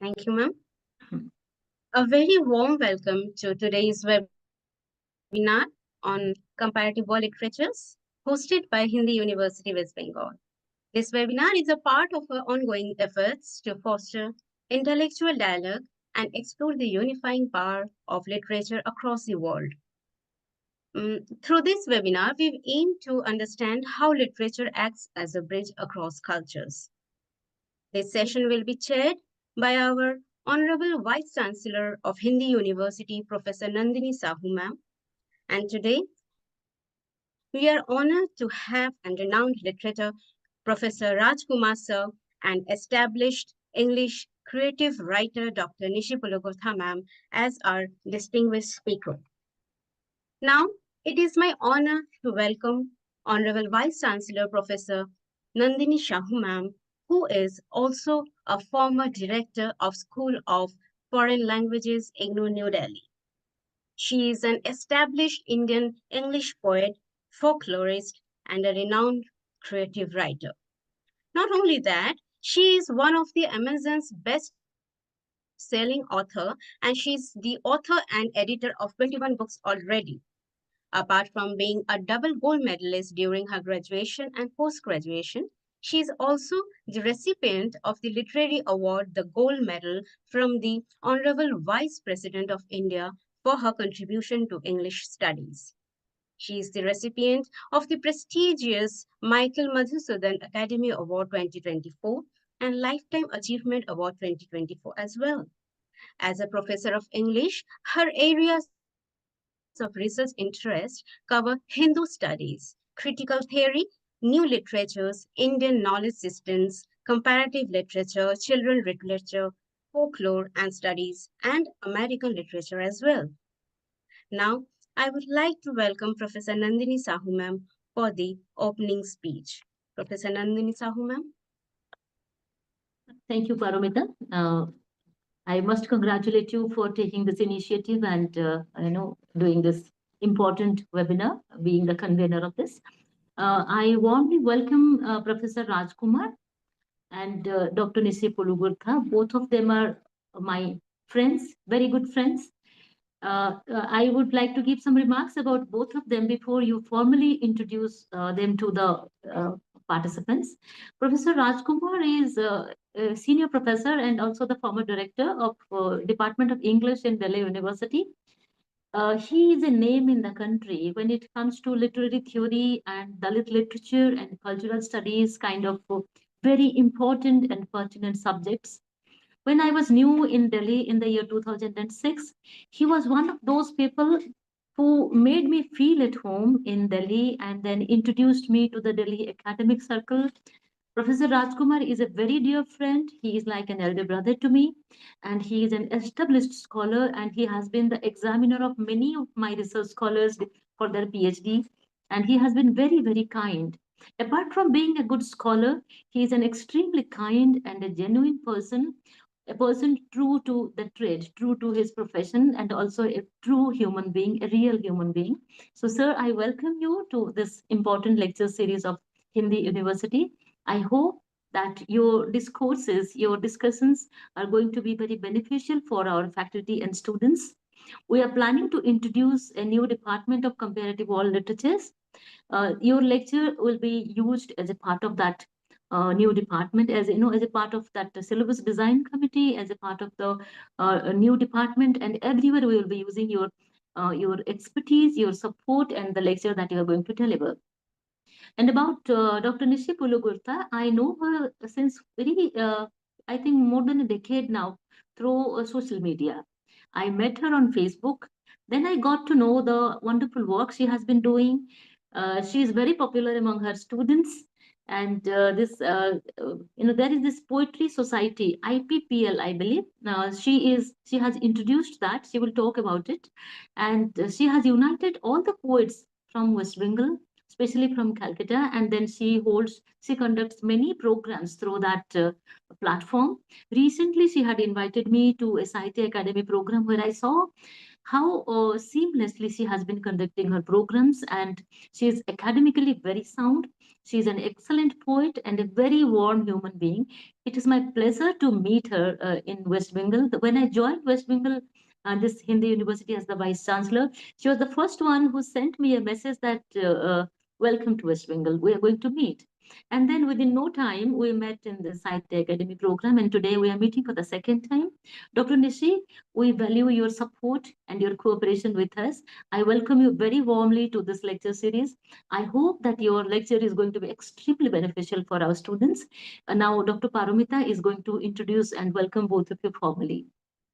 Thank you, ma'am. A very warm welcome to today's webinar on comparative world literatures hosted by Hindi University West Bengal. This webinar is a part of our ongoing efforts to foster intellectual dialogue and explore the unifying power of literature across the world. Through this webinar, we've aimed to understand how literature acts as a bridge across cultures. This session will be chaired by our Honorable Vice Chancellor of Hindi University, Professor Nandini Sahu ma'am. And today, we are honored to have a renowned literature, Professor Rajkumar sir, and established English creative writer, Dr. Nishi Pulugurtha ma'am, as our distinguished speaker. Now, it is my honor to welcome Honorable Vice Chancellor, Professor Nandini Sahu ma'am, who is also a former director of School of Foreign Languages, IGNOU, New Delhi. She is an established Indian English poet, folklorist, and a renowned creative writer. Not only that, she is one of the Amazon's best-selling author, and she's the author and editor of 21 books already. Apart from being a double gold medalist during her graduation and post-graduation, she is also the recipient of the literary award, the Gold Medal, from the Honorable Vice President of India for her contribution to English studies. She is the recipient of the prestigious Michael Madhusudan Academy Award 2024 and Lifetime Achievement Award 2024 as well. As a professor of English, her areas of research interest cover Hindu studies, critical theory, new literatures, Indian knowledge systems, comparative literature, children literature, folklore and studies, and American literature as well. Now, I would like to welcome Professor Nandini Sahu ma'am for the opening speech. Professor Nandini Sahu ma'am. Thank you, Paramita. I must congratulate you for taking this initiative and doing this important webinar, being the convener of this. I warmly welcome Professor Rajkumar and Dr. Nishi Pulugurtha. Both of them are my friends, very good friends. I would like to give some remarks about both of them before you formally introduce them to the participants. Professor Rajkumar is a senior professor and also the former director of Department of English in Delhi University. He is a name in the country when it comes to literary theory and Dalit literature and cultural studies, kind of very important and pertinent subjects. When I was new in Delhi in the year 2006, he was one of those people who made me feel at home in Delhi and then introduced me to the Delhi academic circle. Professor Rajkumar is a very dear friend. He is like an elder brother to me, and he is an established scholar, and he has been the examiner of many of my research scholars for their PhD, and he has been very, very kind. Apart from being a good scholar, he is an extremely kind and a genuine person, a person true to the trade, true to his profession, and also a true human being, a real human being. So, sir, I welcome you to this important lecture series of Hindi University. I hope that your discourses, your discussions are going to be very beneficial for our faculty and students. We are planning to introduce a new department of comparative world literatures. Your lecture will be used as a part of that new department, as as a part of that syllabus design committee, as a part of the new department, and everywhere we will be using your expertise, your support, and the lecture that you are going to deliver. And about Dr. Nishi Pulugurtha, I know her since I think more than a decade now through social media. I met her on Facebook. Then I got to know the wonderful work she has been doing. She is very popular among her students. And there is this Poetry Society, IPPL, I believe. She has introduced that. She will talk about it. And she has united all the poets from West Bengal, especially from Calcutta, and then she conducts many programs through that platform. Recently, she had invited me to a Sahitya Academy program where I saw how seamlessly she has been conducting her programs, and she is academically very sound. She is an excellent poet and a very warm human being. It is my pleasure to meet her in West Bengal. When I joined West Bengal, this Hindi University as the Vice Chancellor, she was the first one who sent me a message that welcome to West Bengal. We are going to meet. And then within no time, we met in the Sahitya Academy program, and today we are meeting for the second time. Dr. Nishi, we value your support and your cooperation with us. I welcome you very warmly to this lecture series. I hope that your lecture is going to be extremely beneficial for our students. Now, Dr. Paramita is going to introduce and welcome both of you formally.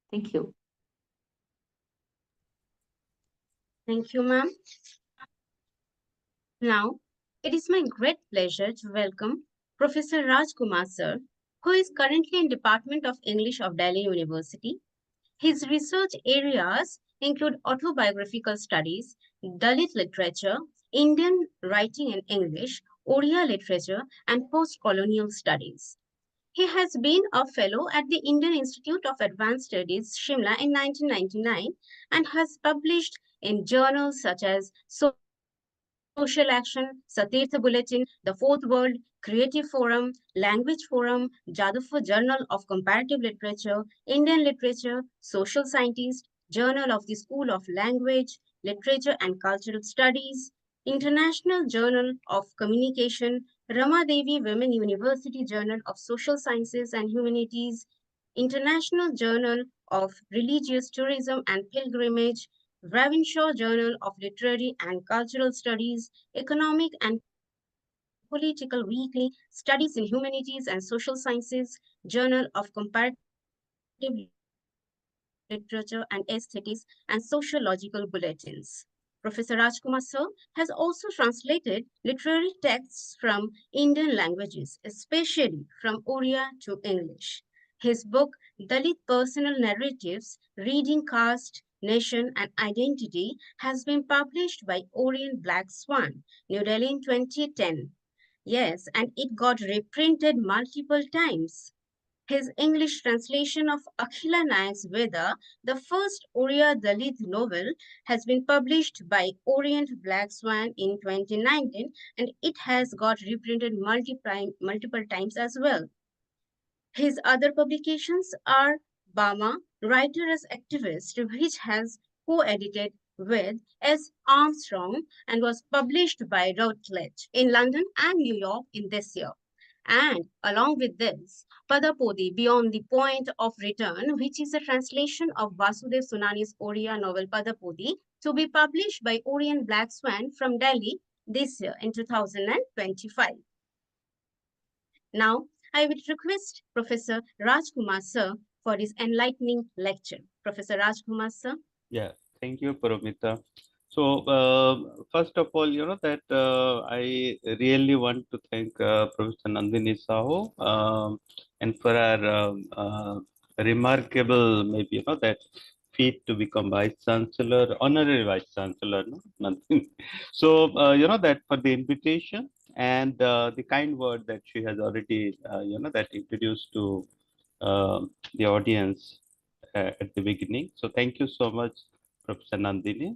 Thank you. Thank you, ma'am. Now, it is my great pleasure to welcome Professor Kumar sir, who is currently in Department of English of Delhi University. His research areas include autobiographical studies, Dalit literature, Indian writing in English, Oriya literature, and post-colonial studies. He has been a fellow at the Indian Institute of Advanced Studies, Shimla in 1999 and has published in journals such as Social Action, Satirtha Bulletin, The Fourth World, Creative Forum, Language Forum, Jadavpur Journal of Comparative Literature, Indian Literature, Social Scientist, Journal of the School of Language, Literature and Cultural Studies, International Journal of Communication, Ramadevi Women University Journal of Social Sciences and Humanities, International Journal of Religious Tourism and Pilgrimage, Ravenshaw Journal of Literary and Cultural Studies, Economic and Political Weekly, Studies in Humanities and Social Sciences, Journal of Comparative Literature and Aesthetics, and Sociological Bulletins. Professor Rajkumar sir has also translated literary texts from Indian languages, especially from Oriya to English. His book, Dalit Personal Narratives, Reading Caste, Nation, and Identity, has been published by Orient Black Swan, New Delhi in 2010. Yes, and it got reprinted multiple times. His English translation of Akhila Nayak's Veda, the first Oriya Dalit novel, has been published by Orient Black Swan in 2019 and it has got reprinted multiple times as well. His other publications are Bama, Writer as Activist, which has co-edited with S. Armstrong and was published by Routledge in London and New York in this year. And along with this, Padapodi Beyond the Point of Return, which is a translation of Vasudev Sunani's Oriya novel Padapodi, to be published by Orient Black Swan from Delhi this year in 2025. Now, I would request Professor Rajkumar sir for his enlightening lecture. Professor Rajkumar sir. Yeah, thank you, Paramita. So, first of all, that I really want to thank Professor Nandini Sahu and for our remarkable, maybe, that feat to become Vice Chancellor, Honorary Vice Chancellor, no? Nandini. So, that for the invitation and the kind word that she has already, that introduced to the audience at the beginning. So thank you so much, Professor Nandini.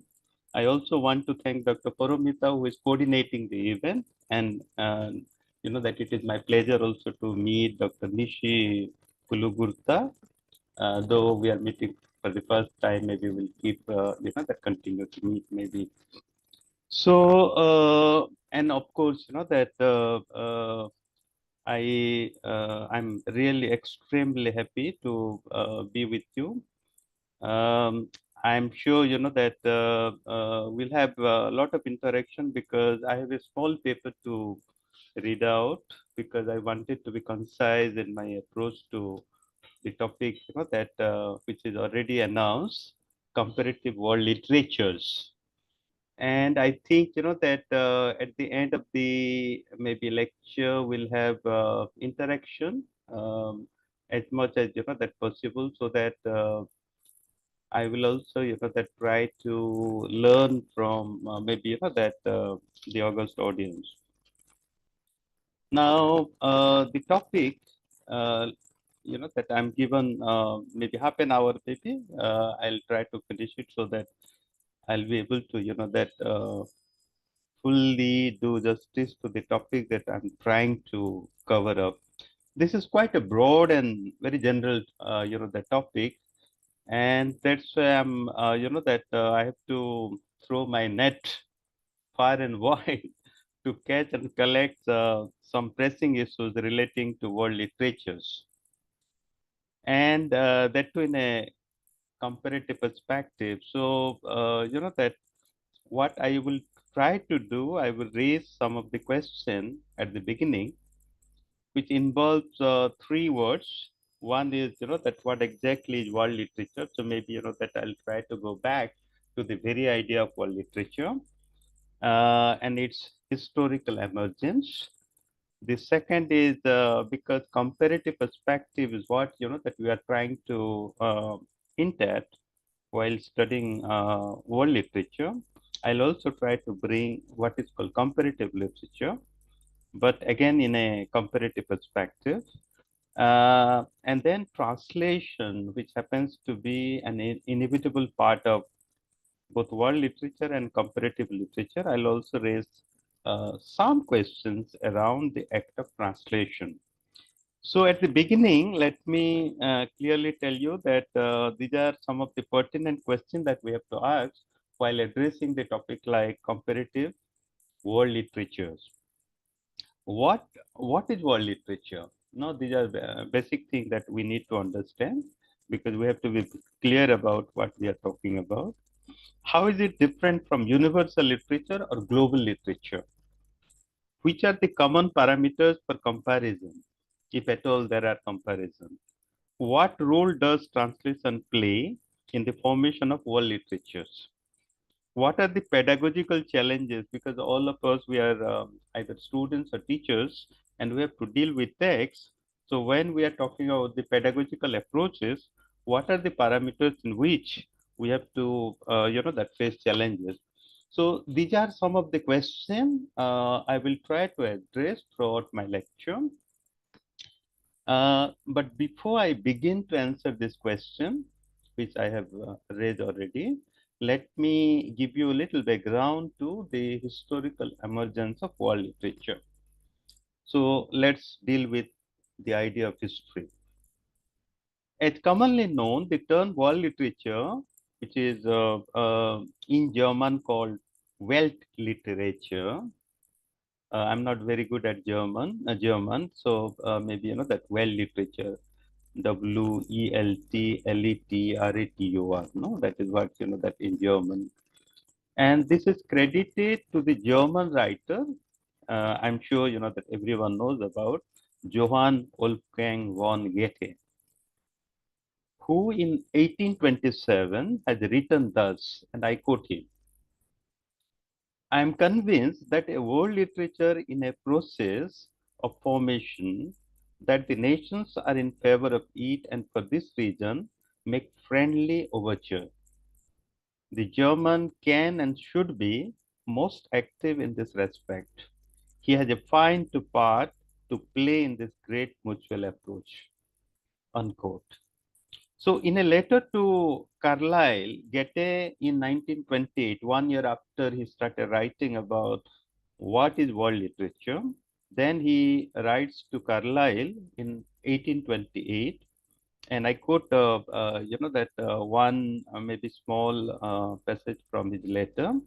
I also want to thank Dr. Paramita, who is coordinating the event, and that it is my pleasure also to meet Dr. Nishi Pulugurtha. Though we are meeting for the first time, maybe we'll keep that continue to meet maybe. So and of course, that I'm really extremely happy to be with you. I'm sure that we'll have a lot of interaction because I have a small paper to read out because I wanted to be concise in my approach to the topic, that which is already announced, comparative world literatures. And I think that at the end of the maybe lecture we'll have interaction as much as that possible, so that I will also that try to learn from maybe that the august audience. Now the topic that I'm given maybe half an hour, maybe I'll try to finish it so that I'll be able to, that fully do justice to the topic that I'm trying to cover up. This is quite a broad and very general, the topic, and that's why I'm, that I have to throw my net far and wide to catch and collect some pressing issues relating to world literatures, and that too in a comparative perspective. So, that what I will try to do, I will raise some of the question at the beginning, which involves three words. One is, that what exactly is world literature. So maybe, that I'll try to go back to the very idea of world literature and its historical emergence. The second is because comparative perspective is what, that we are trying to hint at while studying world literature. I'll also try to bring what is called comparative literature, but again in a comparative perspective. And then translation, which happens to be an inevitable part of both world literature and comparative literature. I'll also raise some questions around the act of translation. So at the beginning, let me clearly tell you that these are some of the pertinent questions that we have to ask while addressing the topic like comparative world literatures. What is world literature? No, these are basic things that we need to understand because we have to be clear about what we are talking about. How is it different from universal literature or global literature? Which are the common parameters for comparison, if at all there are comparisons? What role does translation play in the formation of world literatures? What are the pedagogical challenges? Because all of us, we are either students or teachers, and we have to deal with text. So when we are talking about the pedagogical approaches, what are the parameters in which we have to, that face challenges? So these are some of the questions I will try to address throughout my lecture. But before I begin to answer this question, which I have raised already, let me give you a little background to the historical emergence of world literature. So let's deal with the idea of history. As commonly known, the term world literature, which is in German called Weltliterature. I'm not very good at German, so maybe that Welt literature, Weltliteratur. No, that is what that in German, and this is credited to the German writer. I'm sure that everyone knows about Johann Wolfgang von Goethe, who in 1827 has written thus, and I quote him. I am convinced that a world literature in a process of formation, that the nations are in favor of it, and for this reason make friendly overture. The German can and should be most active in this respect. He has a fine part to play in this great mutual approach. Unquote. So in a letter to Carlyle, Goethe in 1928, 1 year after he started writing about what is world literature, then he writes to Carlyle in 1828, and I quote, that one maybe small passage from his letter.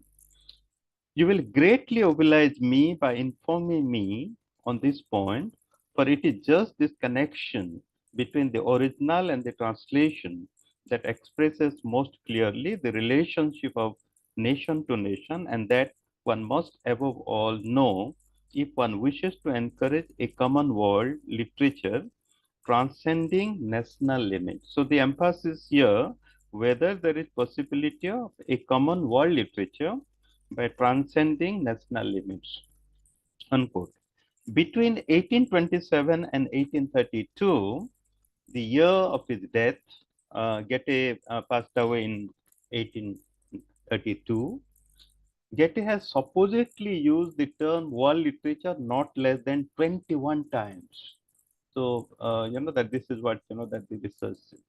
You will greatly oblige me by informing me on this point, for it is just this connection between the original and the translation that expresses most clearly the relationship of nation to nation, and that one must above all know if one wishes to encourage a common world literature transcending national limits. So the emphasis here, whether there is possibility of a common world literature by transcending national limits, unquote. Between 1827 and 1832, the year of his death, Goethe passed away in 1832. Goethe has supposedly used the term world literature not less than 21 times. So, that this is what, that the research says.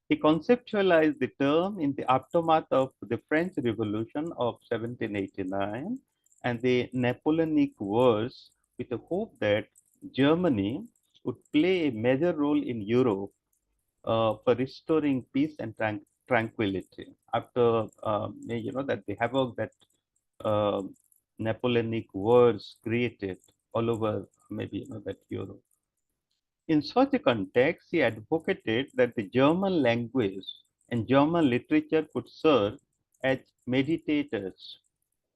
He conceptualized the term in the aftermath of the French Revolution of 1789 and the Napoleonic Wars with the hope that Germany would play a major role in Europe for restoring peace and tranquility after, that the havoc that uh, Napoleonic Wars created all over maybe, that Europe. In such a context, he advocated that the German language and German literature could serve as meditators.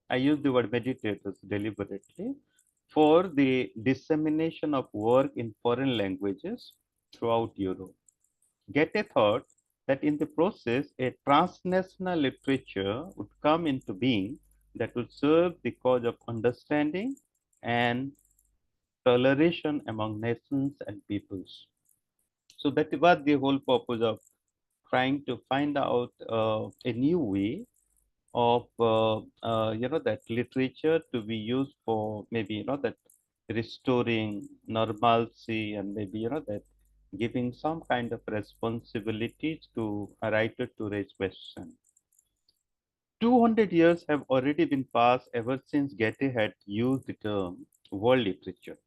I use the word meditators deliberately for the dissemination of work in foreign languages throughout Europe. Goethe thought that in the process, a transnational literature would come into being that would serve the cause of understanding and toleration among nations and peoples. So that was the whole purpose of trying to find out a new way of that literature to be used for maybe that restoring normalcy and maybe that giving some kind of responsibilities to a writer to raise questions. 200 years have already been passed ever since Goethe had used the term world literature.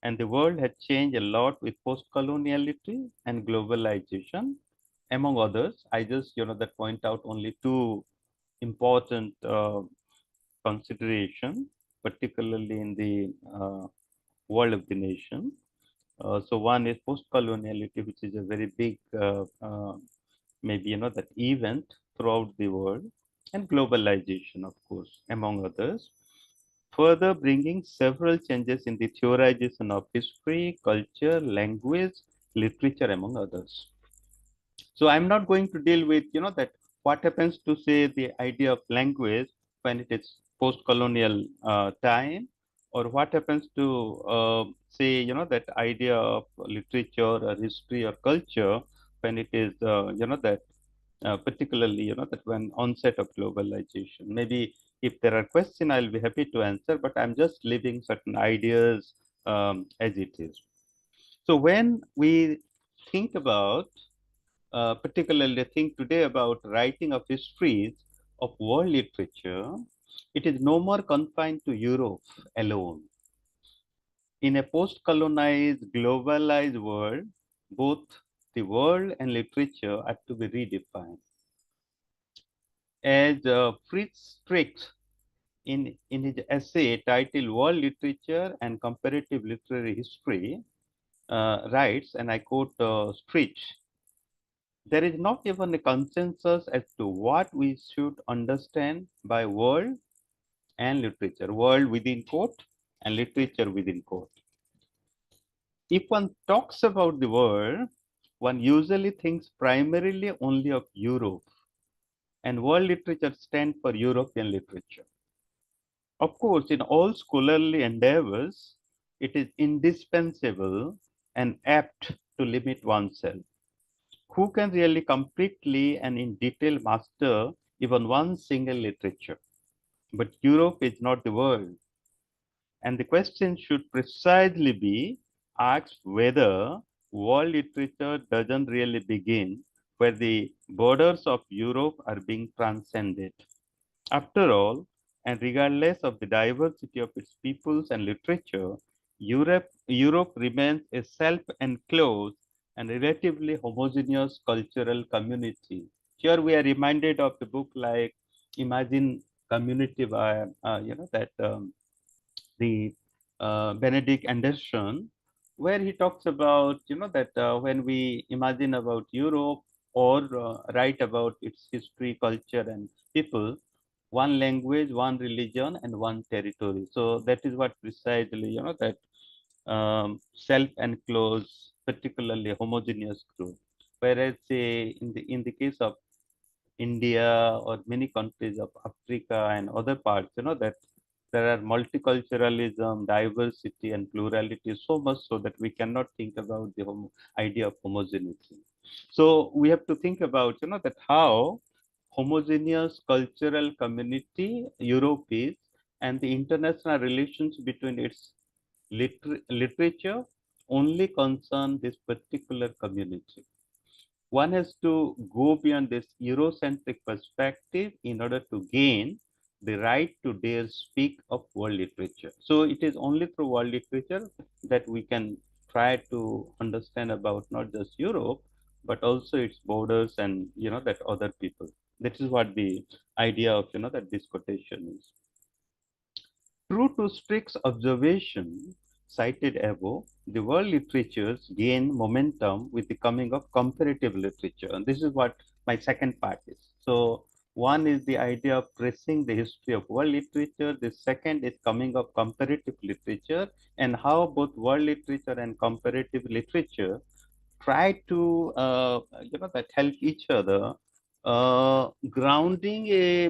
And the world had changed a lot with post-coloniality and globalization, among others. I just, that point out only two important consideration, particularly in the world of the nation. So one is post-coloniality, which is a very big, maybe, that event throughout the world, and globalization, of course, among others, further bringing several changes in the theorization of history, culture, language, literature, among others. So I'm not going to deal with, that what happens to say the idea of language when it is post-colonial time, or what happens to say, that idea of literature or history or culture when it is, that particularly, that when onset of globalization. Maybe if there are questions, I'll be happy to answer, but I'm just leaving certain ideas as it is. So when we think about, particularly think today about writing of histories of world literature, it is no more confined to Europe alone. In a post-colonized, globalized world, both the world and literature are to be redefined. As Fritz Strict in his essay titled World Literature and Comparative Literary History writes, and I quote Strict, there is not even a consensus as to what we should understand by world and literature, world within quote and literature within quote. If one talks about the world, one usually thinks primarily only of Europe, and world literature stands for European literature. Of course, in all scholarly endeavors, it is indispensable and apt to limit oneself. Who can really completely and in detail master even one single literature? But Europe is not the world. And the question should precisely be asked whether world literature doesn't really begin where the borders of Europe are being transcended. After all, and regardless of the diversity of its peoples and literature, Europe remains a self-enclosed and relatively homogeneous cultural community. Here we are reminded of the book like Imagine Community by, that the Benedict Anderson, where he talks about, that when we imagine about Europe or write about its history, culture, and people, one language, one religion, and one territory. So that is what precisely, that self-enclosed, particularly homogeneous group. Whereas, say, in the case of India or many countries of Africa and other parts, that there are multiculturalism, diversity, and plurality so much so that we cannot think about the idea of homogeneity. So we have to think about, that how homogeneous cultural community Europe is and the international relations between its literature only concern this particular community. One has to go beyond this Eurocentric perspective in order to gain the right to dare speak of world literature. So it is only through world literature that we can try to understand about not just Europe, but also its borders and that other people. That is what the idea of that this quotation is. True to Strick's observation cited above, the world literatures gain momentum with the coming of comparative literature. And this is what my second part is. So one is the idea of tracing the history of world literature. The second is coming of comparative literature and how both world literature and comparative literature try to that help each other, grounding a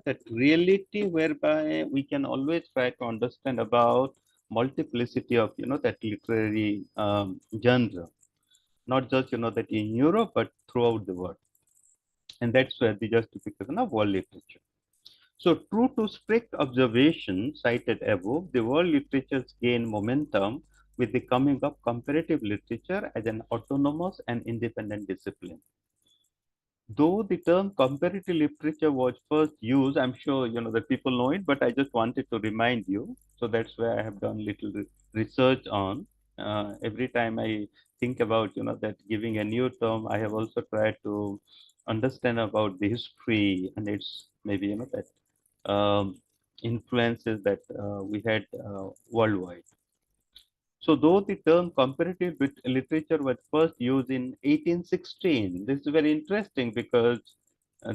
that reality whereby we can always try to understand about multiplicity of that literary genre, not just that in Europe but throughout the world, and that's where the justification of world literature. So, true to strict observation cited above, the world literatures gain momentum with the coming of comparative literature as an autonomous and independent discipline. Though the term comparative literature was first used, I'm sure that people know it, but I just wanted to remind you. So that's where I have done little research on. Every time I think about that giving a new term, I have also tried to understand about the history and its maybe that influences that we had worldwide. So though the term comparative literature was first used in 1816, this is very interesting because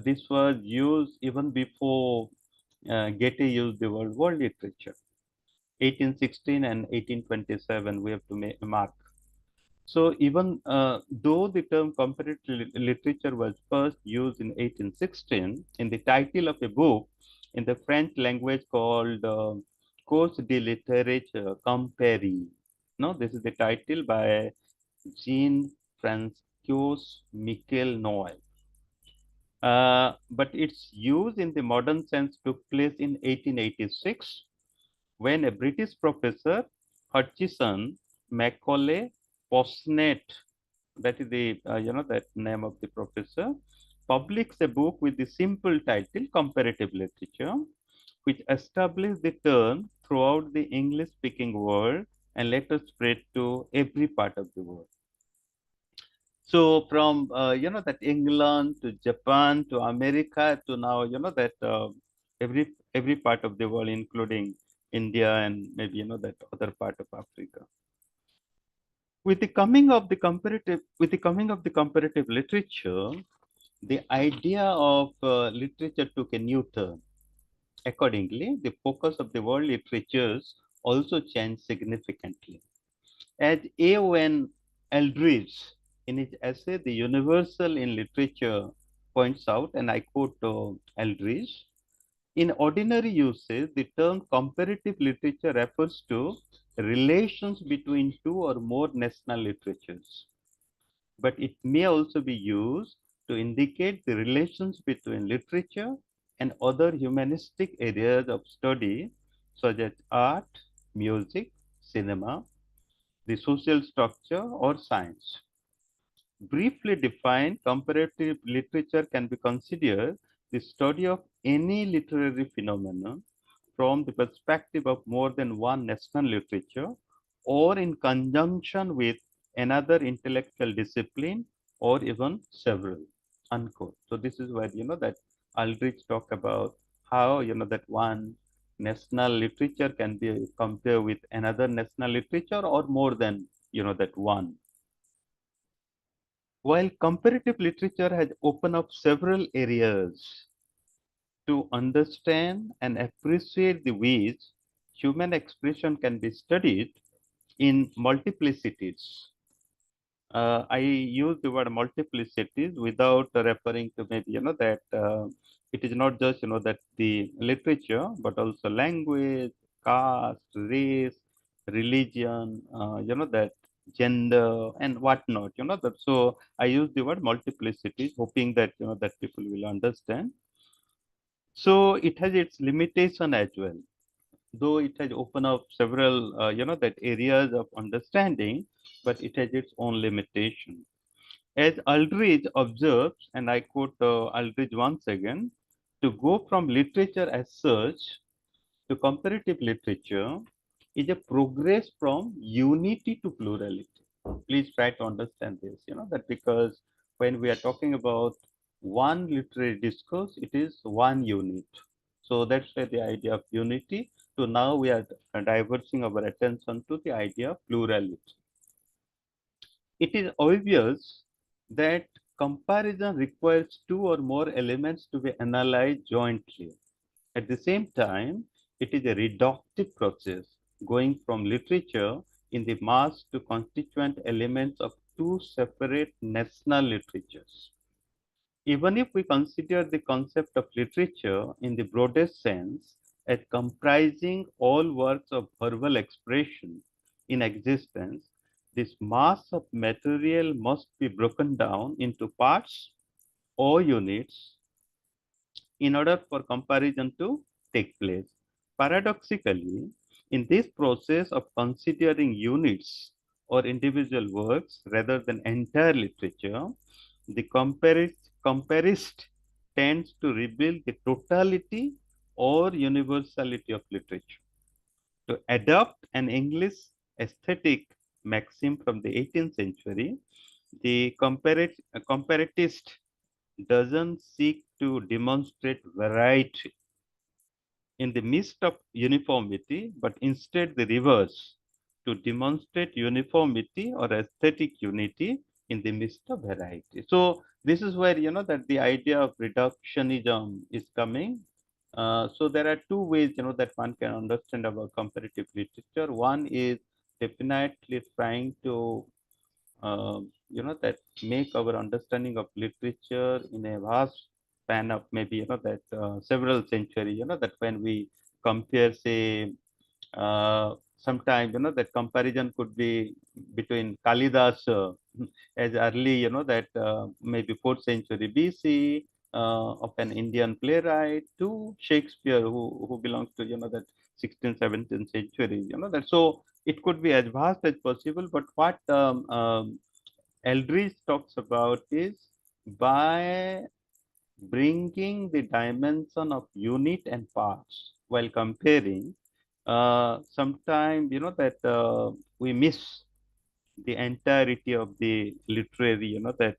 this was used even before Goethe used the word world literature. 1816 and 1827, we have to mark. So even though the term comparative literature was first used in 1816 in the title of a book in the French language called Cours de littérature comparée. No, this is the title by Jean-François Michel Noël. But its use in the modern sense took place in 1886 when a British professor, Hutchison Macaulay Posnet, that is the that name of the professor, published a book with the simple title Comparative Literature, which established the term throughout the English-speaking world and later spread to every part of the world. So from that England to Japan to America to now that every part of the world, including India and maybe that other part of Africa. With the coming of the comparative literature, the idea of literature took a new turn. Accordingly, the focus of the world literatures also changed significantly. As A.O.N. Eldridge, in his essay, The Universal in Literature, points out, and I quote Eldridge, in ordinary usage, the term comparative literature refers to relations between two or more national literatures. But it may also be used to indicate the relations between literature and other humanistic areas of study, such as art, music, cinema, the social structure, or science. Briefly defined, comparative literature can be considered the study of any literary phenomenon from the perspective of more than one national literature or in conjunction with another intellectual discipline or even several, unquote. So this is where, that Aldrich talk about how, that one national literature can be compared with another national literature or more than, that one. While comparative literature has opened up several areas to understand and appreciate the ways human expression can be studied in multiplicities. I use the word multiplicities without referring to maybe, that it is not just, that the literature, but also language, caste, race, religion, that gender and whatnot, that. So I use the word multiplicities, hoping that, that people will understand. So it has its limitation as well. though it has opened up several, that areas of understanding, but it has its own limitation. As Aldrich observes, and I quote Aldrich once again, to go from literature as such to comparative literature is a progress from unity to plurality. Please try to understand this, that because when we are talking about one literary discourse, it is one unit. So that's why the idea of unity. So now we are diverting our attention to the idea of plurality. It is obvious that comparison requires two or more elements to be analyzed jointly. At the same time, it is a reductive process, going from literature in the mass to constituent elements of two separate national literatures. Even if we consider the concept of literature in the broadest sense as comprising all works of verbal expression in existence, this mass of material must be broken down into parts or units in order for comparison to take place. Paradoxically, in this process of considering units or individual works rather than entire literature, the comparist tends to reveal the totality or universality of literature. To adopt an English aesthetic maxim from the 18th century, the comparatist doesn't seek to demonstrate variety in the midst of uniformity, but instead the reverse, to demonstrate uniformity or aesthetic unity in the midst of variety. So this is where that the idea of reductionism is coming. So there are two ways that one can understand about comparative literature. One is definitely trying to that make our understanding of literature in a vast span of maybe that several centuries, that when we compare, say, sometimes that comparison could be between Kalidas as early that maybe 4th century BC of an Indian playwright to Shakespeare who belongs to that 16th 17th century, that. So it could be as vast as possible, but what Eldridge talks about is by bringing the dimension of unit and parts while comparing, sometimes that we miss the entirety of the literary, that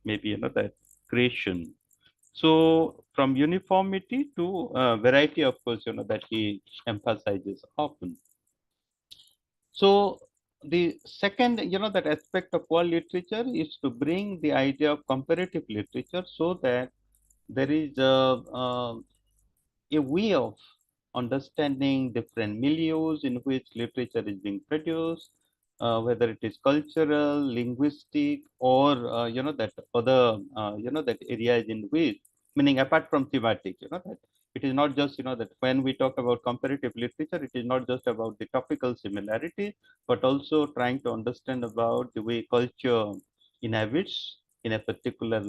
maybe that creation. So from uniformity to variety, of course, that he emphasizes often. So the second, that aspect of world literature is to bring the idea of comparative literature so that there is a way of understanding different milieus in which literature is being produced, whether it is cultural, linguistic, or that other that areas in which, meaning apart from thematic, that it is not just that when we talk about comparative literature, it is not just about the topical similarity, but also trying to understand about the way culture inhabits in a particular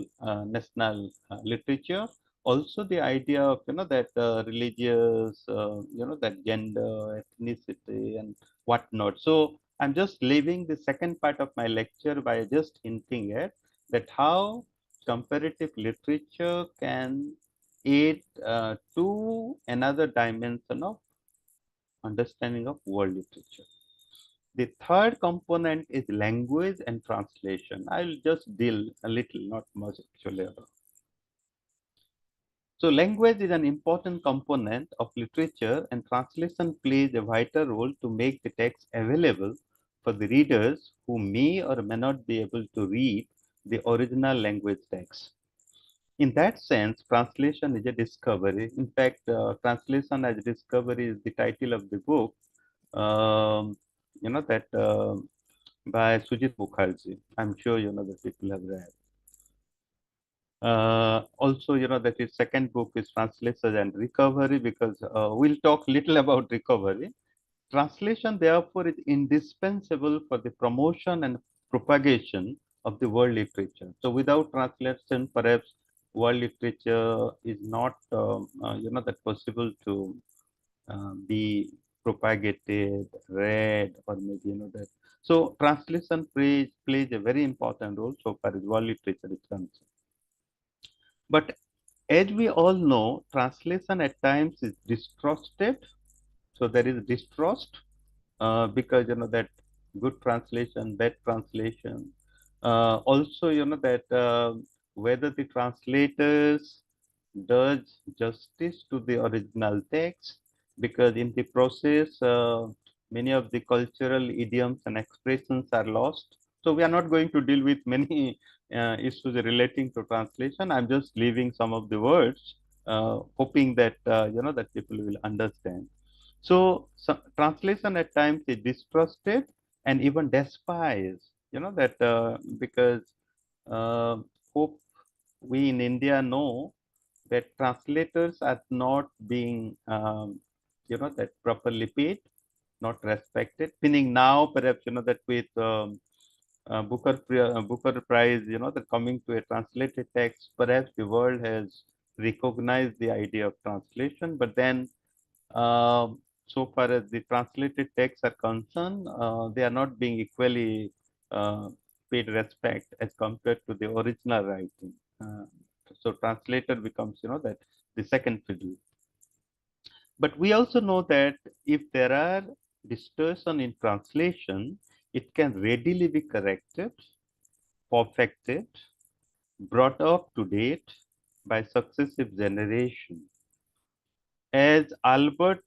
national literature. Also the idea of that religious that gender, ethnicity, and whatnot. So I'm just leaving the second part of my lecture by just hinting at that how comparative literature can aid to another dimension of understanding of world literature. The third component is language and translation. I'll just deal a little, not much actually, about. So language is an important component of literature, and translation plays a vital role to make the text available for the readers who may or may not be able to read the original language text. In that sense, translation is a discovery. In fact, translation as discovery is the title of the book, that by Sujit Mukherjee. I'm sure that people have read. Also, that his second book is Translation and Recovery, because we'll talk little about recovery. Translation, therefore, is indispensable for the promotion and propagation of the world literature. So without translation, perhaps world literature is not, that possible to be propagated, read, or maybe that. So translation plays a very important role so far as world literature is concerned. But as we all know, translation at times is distrusted. So there is distrust because that good translation, bad translation. Also, that whether the translators does justice to the original text, because in the process, many of the cultural idioms and expressions are lost. So we are not going to deal with many issues relating to translation. I'm just leaving some of the words, hoping that that people will understand. So, translation at times is distrusted and even despised. That because uh, hope we in India know that translators are not being that properly paid, not respected. Meaning now perhaps that with Booker Prize, that coming to a translated text, perhaps the world has recognized the idea of translation, but then so far as the translated texts are concerned, they are not being equally uh, paid respect as compared to the original writing. Uh, so translator becomes, that the second fiddle. But we also know that if there are distortion in translation, it can readily be corrected, perfected, brought up to date by successive generations. As Albert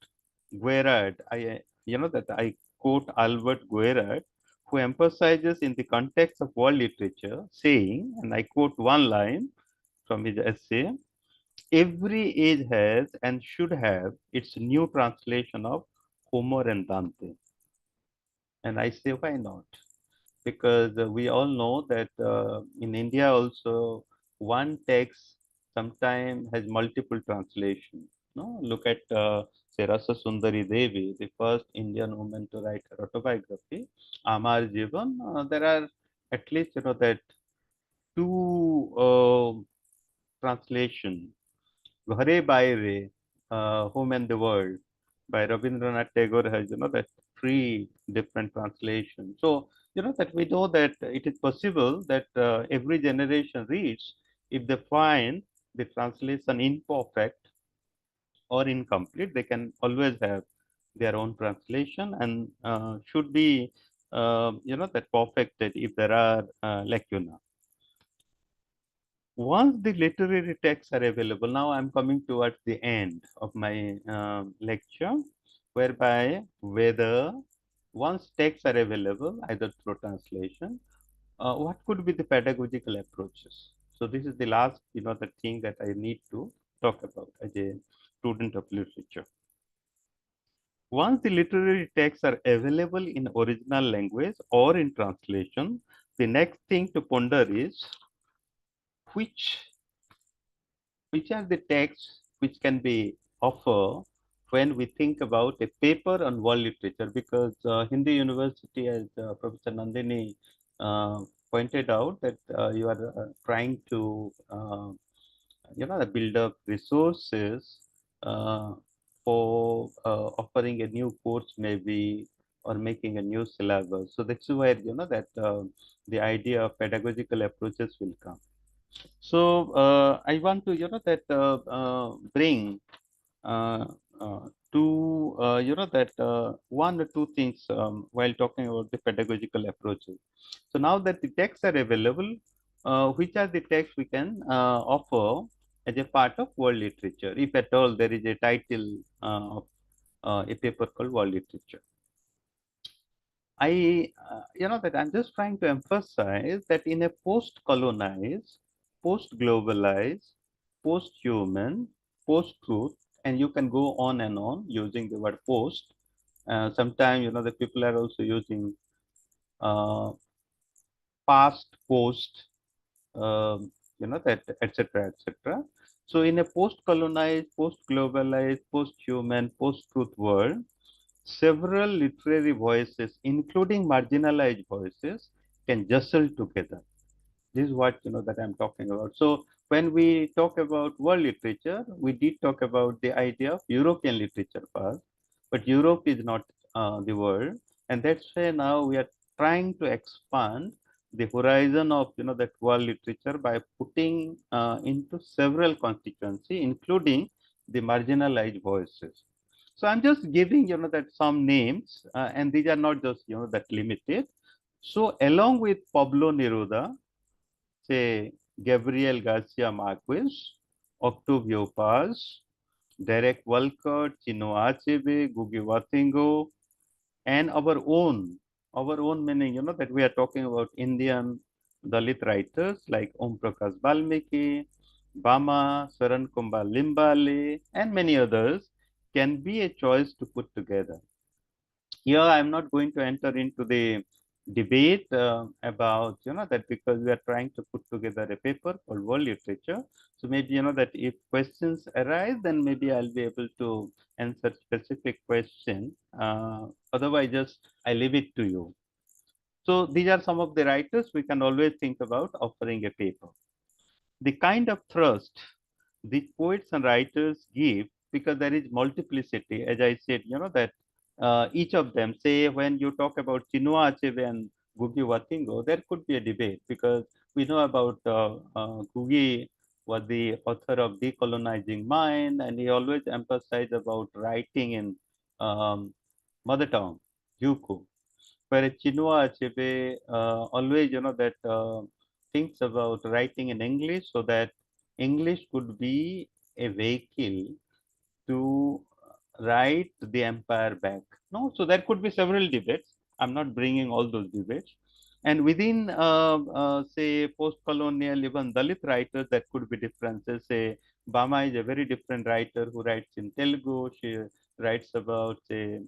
Guerard, that I quote Albert Guerard, who emphasizes in the context of world literature, saying, and I quote one line from his essay, every age has and should have its new translation of Homer and Dante. And I say, why not? Because we all know that in India also one text sometimes has multiple translations. No, look at say Rasa Sundari Devi, the first Indian woman to write her autobiography, Amar Jivan. There are at least that two translations. Ghare Baire, Home and the World by Rabindranath Tagore has, that three different translations. So, that we know that it is possible that every generation reads if they find the translation imperfect or incomplete, they can always have their own translation and should be, that perfected if there are lacuna. Once the literary texts are available, now I'm coming towards the end of my lecture, whereby whether once texts are available, either through translation, what could be the pedagogical approaches? So this is the last, the thing that I need to talk about as a student of literature. Once the literary texts are available in original language or in translation, the next thing to ponder is which are the texts which can be offered when we think about a paper on world literature? Because Hindi University, as Professor Nandini pointed out, that you are trying to, build up resources uh, for offering a new course, maybe, or making a new syllabus. So that's where that the idea of pedagogical approaches will come. So I want to that bring uh, two that one or two things while talking about the pedagogical approaches. So now that the texts are available, which are the texts we can offer as a part of world literature, if at all there is a title of a paper called world literature. That I'm just trying to emphasize that in a post-colonized, post-globalized, post-human, post-truth, and you can go on and on using the word post. Sometimes, the people are also using uh, past, post, that etc. etc. So in a post-colonized, post-globalized, post-human, post-truth world, several literary voices, including marginalized voices, can jostle together. This is what that I'm talking about. So when we talk about world literature, we did talk about the idea of European literature first, but Europe is not the world, and that's why now we are trying to expand the horizon of that world literature by putting into several constituency, including the marginalized voices. So I'm just giving that some names, and these are not just that limited. So along with Pablo Neruda, say Gabriel Garcia Marquez, Octavio Paz, Derek Walcott, Chinua Achebe, Gugi Watingo, and our own meaning, that we are talking about Indian Dalit writers like Om Prakash Valmiki, Bama, Saran Kumba Limbali, and many others can be a choice to put together. Here, I'm not going to enter into the debate about, that because we are trying to put together a paper called World Literature. So maybe, that if questions arise, then maybe I'll be able to answer specific question. Otherwise, just I leave it to you. So these are some of the writers we can always think about offering a paper. The kind of thrust the poets and writers give, because there is multiplicity, as I said, that each of them, say when you talk about Chinua Achebe and Gugi Watingo, there could be a debate because we know about Gugi was the author of Decolonizing Mind, and he always emphasized about writing in um, mother tongue, Yuku. Whereas Chinua Achebe always, that thinks about writing in English so that English could be a vehicle to write the empire back. No, so there could be several debates. I'm not bringing all those debates. And within, say, post-colonial, even Dalit writers, there could be differences. Say, Bama is a very different writer who writes in Telugu. She writes about, say,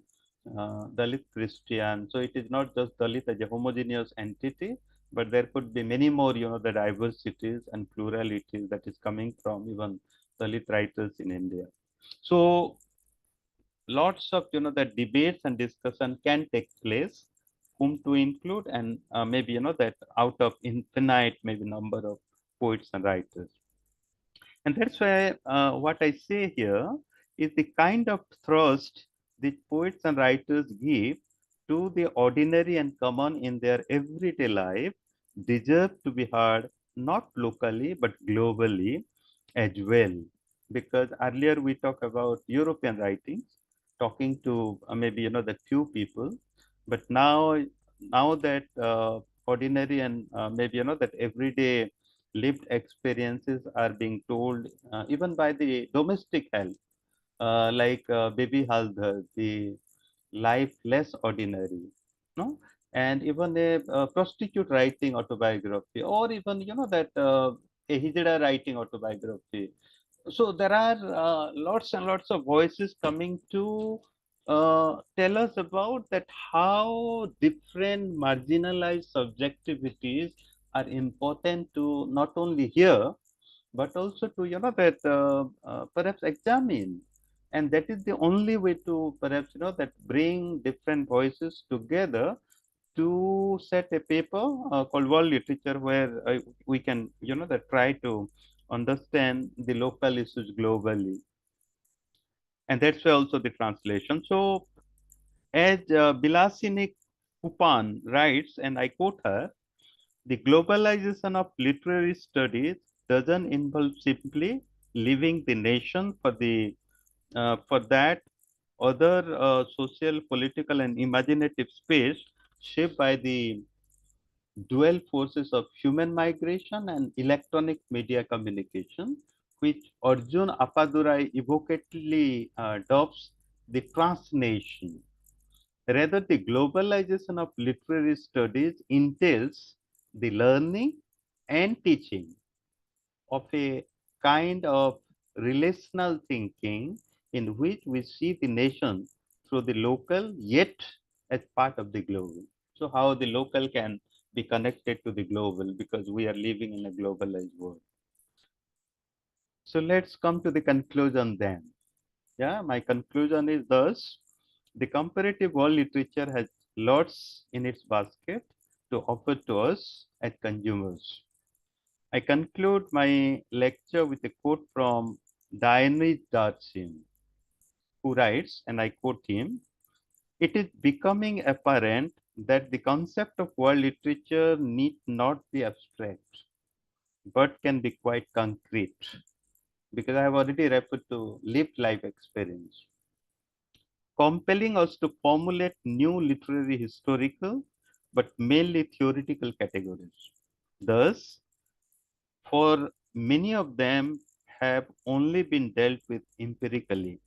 Dalit Christian. So it is not just Dalit as a homogeneous entity, but there could be many more, the diversities and pluralities that is coming from even Dalit writers in India. So lots of that debates and discussion can take place, whom to include, and maybe that out of infinite maybe number of poets and writers. And that's why what I say here is the kind of thrust the poets and writers give to the ordinary and common in their everyday life deserve to be heard not locally but globally as well. Because earlier we talked about European writings, talking to maybe the few people, but now that ordinary and maybe that everyday lived experiences are being told even by the domestic help, like Baby Haldar, the life less ordinary, no, and even a prostitute writing autobiography, or even that a Hijra writing autobiography. So there are lots and lots of voices coming to tell us about that how different marginalized subjectivities are important to not only hear but also to that perhaps examine, and that is the only way to perhaps that bring different voices together to set a paper called World Literature, where we can that try to understand the local issues globally, and that's why also the translation. So as Bilasini Kupan writes, and I quote her, the globalization of literary studies doesn't involve simply leaving the nation for that other social, political, and imaginative space shaped by the dual forces of human migration and electronic media communication, which Arjun Appadurai evocatedly dubs the transnation. Rather, the globalization of literary studies entails the learning and teaching of a kind of relational thinking in which we see the nation through the local yet as part of the global. So how the local can be connected to the global because we are living in a globalized world. So let's come to the conclusion then. Yeah, my conclusion is thus, the comparative world literature has lots in its basket to offer to us as consumers. I conclude my lecture with a quote from Dionys Darchin. who writes, and I quote him, "It is becoming apparent that the concept of world literature need not be abstract, but can be quite concrete." Because I have already referred to lived life experience, compelling us to formulate new literary historical but mainly theoretical categories. Thus, for many of them have only been dealt with empirically.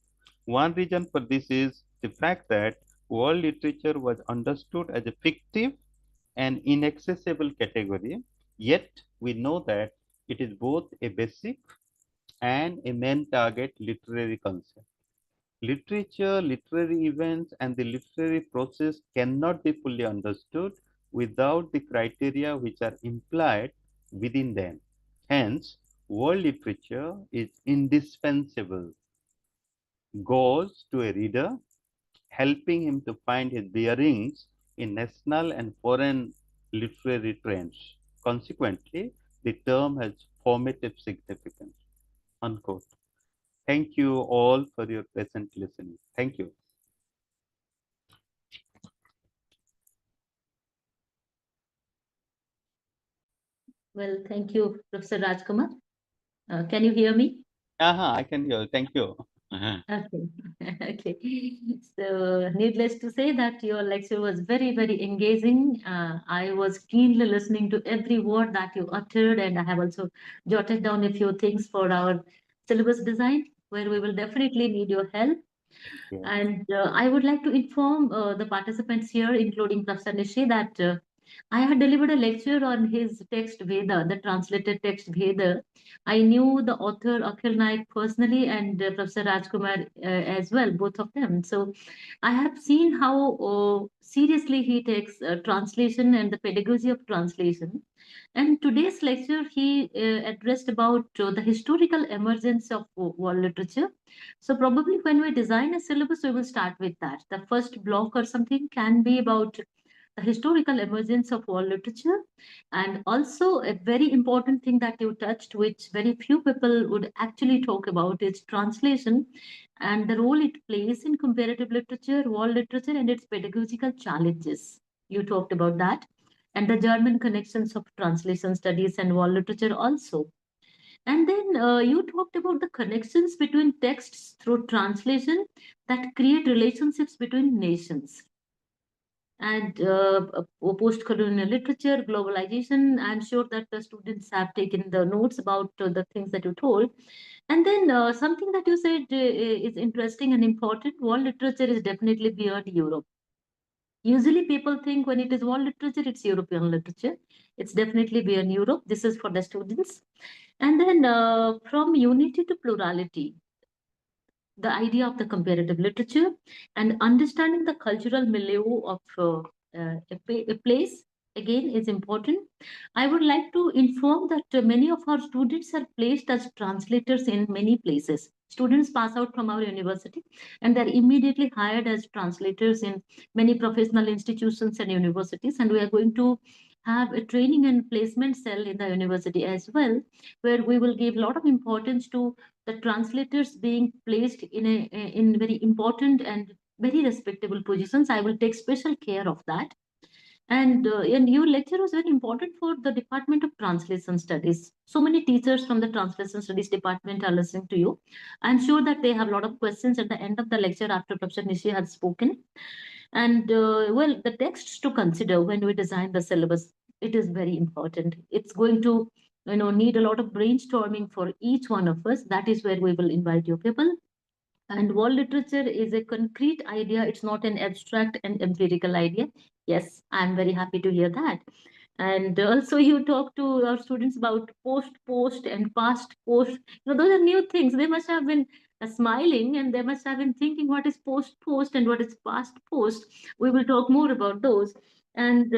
One reason for this is the fact that world literature was understood as a fictive and inaccessible category, yet we know that it is both a basic and a main target literary concept. Literature, literary events, and the literary process cannot be fully understood without the criteria which are implied within them. Hence, world literature is indispensable, goes to a reader, helping him to find his bearings in national and foreign literary trends. Consequently, the term has formative significance. Unquote. Thank you all for your patient listening. Thank you. Well, thank you, Professor Rajkumar. Can you hear me? I can hear. Thank you. Okay. Okay. So, needless to say that your lecture was very, very engaging. I was keenly listening to every word that you uttered, and I have also jotted down a few things for our syllabus design, where we will definitely need your help. Yeah. And I would like to inform the participants here, including Professor Nishi, that I had delivered a lecture on his text Veda, the translated text Veda. I knew the author Akhil Naik personally and Professor Rajkumar as well, both of them. So I have seen how seriously he takes translation and the pedagogy of translation. And today's lecture, he addressed about the historical emergence of world literature. So probably when we design a syllabus, we will start with that. The first block or something can be about the historical emergence of world literature, and also a very important thing that you touched, which very few people would actually talk about, is translation and the role it plays in comparative literature, world literature, and its pedagogical challenges. You talked about that, and the German connections of translation studies and world literature also. And then you talked about the connections between texts through translation that create relationships between nations. And post-colonial literature, globalization, I'm sure that the students have taken the notes about the things that you told. And then something that you said is interesting and important. World literature is definitely beyond Europe. Usually people think when it is world literature, it's European literature. It's definitely beyond Europe. This is for the students. And then from unity to plurality, the idea of the comparative literature and understanding the cultural milieu of a place again is important. I would like to inform that many of our students are placed as translators in many places. Students pass out from our university and they're immediately hired as translators in many professional institutions and universities. And we are going to have a training and placement cell in the university as well, where we will give a lot of importance to the translators being placed in very important and very respectable positions. I will take special care of that. And your lecture was very important for the Department of Translation Studies. So many teachers from the Translation Studies department are listening to you. I'm sure that they have a lot of questions at the end of the lecture after Professor Nishi has spoken. And well, the texts to consider when we design the syllabus, it is very important. It's going to need a lot of brainstorming for each one of us. That is where we will invite your people. And world literature is a concrete idea. It's not an abstract and empirical idea. Yes, I'm very happy to hear that. And also, you talk to our students about post, and past, post. Those are new things. They must have been smiling and they must have been thinking what is post, and what is past, post. We will talk more about those. And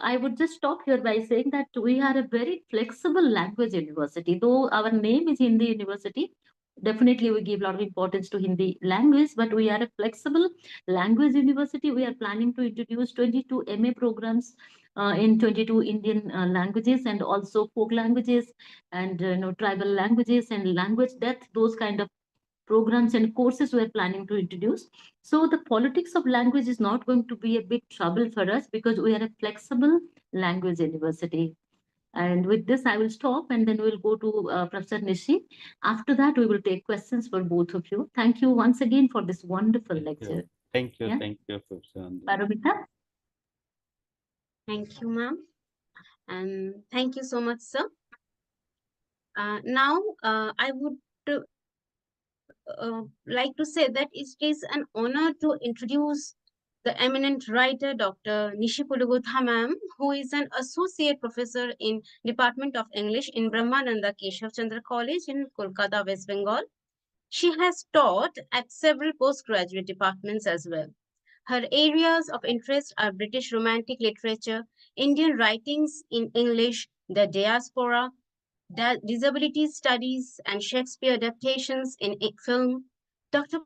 I would just stop here by saying that we are a very flexible language university. Though our name is Hindi University, definitely we give a lot of importance to Hindi language, but we are a flexible language university. We are planning to introduce 22 MA programs in 22 Indian languages, and also folk languages and tribal languages and language depth, those kind of programs and courses we're planning to introduce. So the politics of language is not going to be a big trouble for us because we are a flexible language university. And with this, I will stop and then we'll go to Professor Nishi. After that, we will take questions for both of you. Thank you once again for this wonderful lecture. Thank you. Yeah. Thank you, Professor. Paramita? Thank you, ma'am. And thank you so much, sir. Now, I would like to say that it is an honor to introduce the eminent writer, Dr. Nishi Pulugurtha, ma'am, who is an associate professor in Department of English in Brahmananda Keshav Chandra College in Kolkata, West Bengal. She has taught at several postgraduate departments as well. Her areas of interest are British Romantic literature, Indian writings in English, the diaspora, disability studies, and Shakespeare adaptations in film. Dr.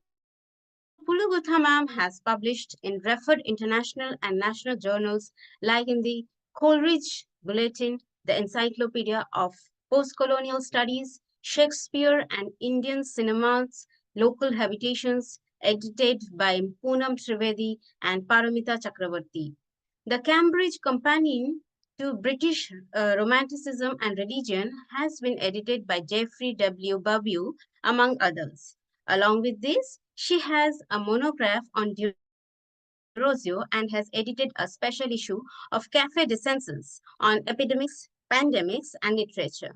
Pulugurtha ma'am has published in referred international and national journals like in the Coleridge Bulletin, the Encyclopedia of Postcolonial Studies, Shakespeare and Indian Cinemas, Local Habitations, edited by Poonam Trivedi and Paramita Chakravarti. The Cambridge Companion to British Romanticism and Religion has been edited by Jeffrey W. Babu, among others. Along with this, she has a monograph on Durosio and has edited a special issue of Cafe de Senses on epidemics, pandemics, and literature,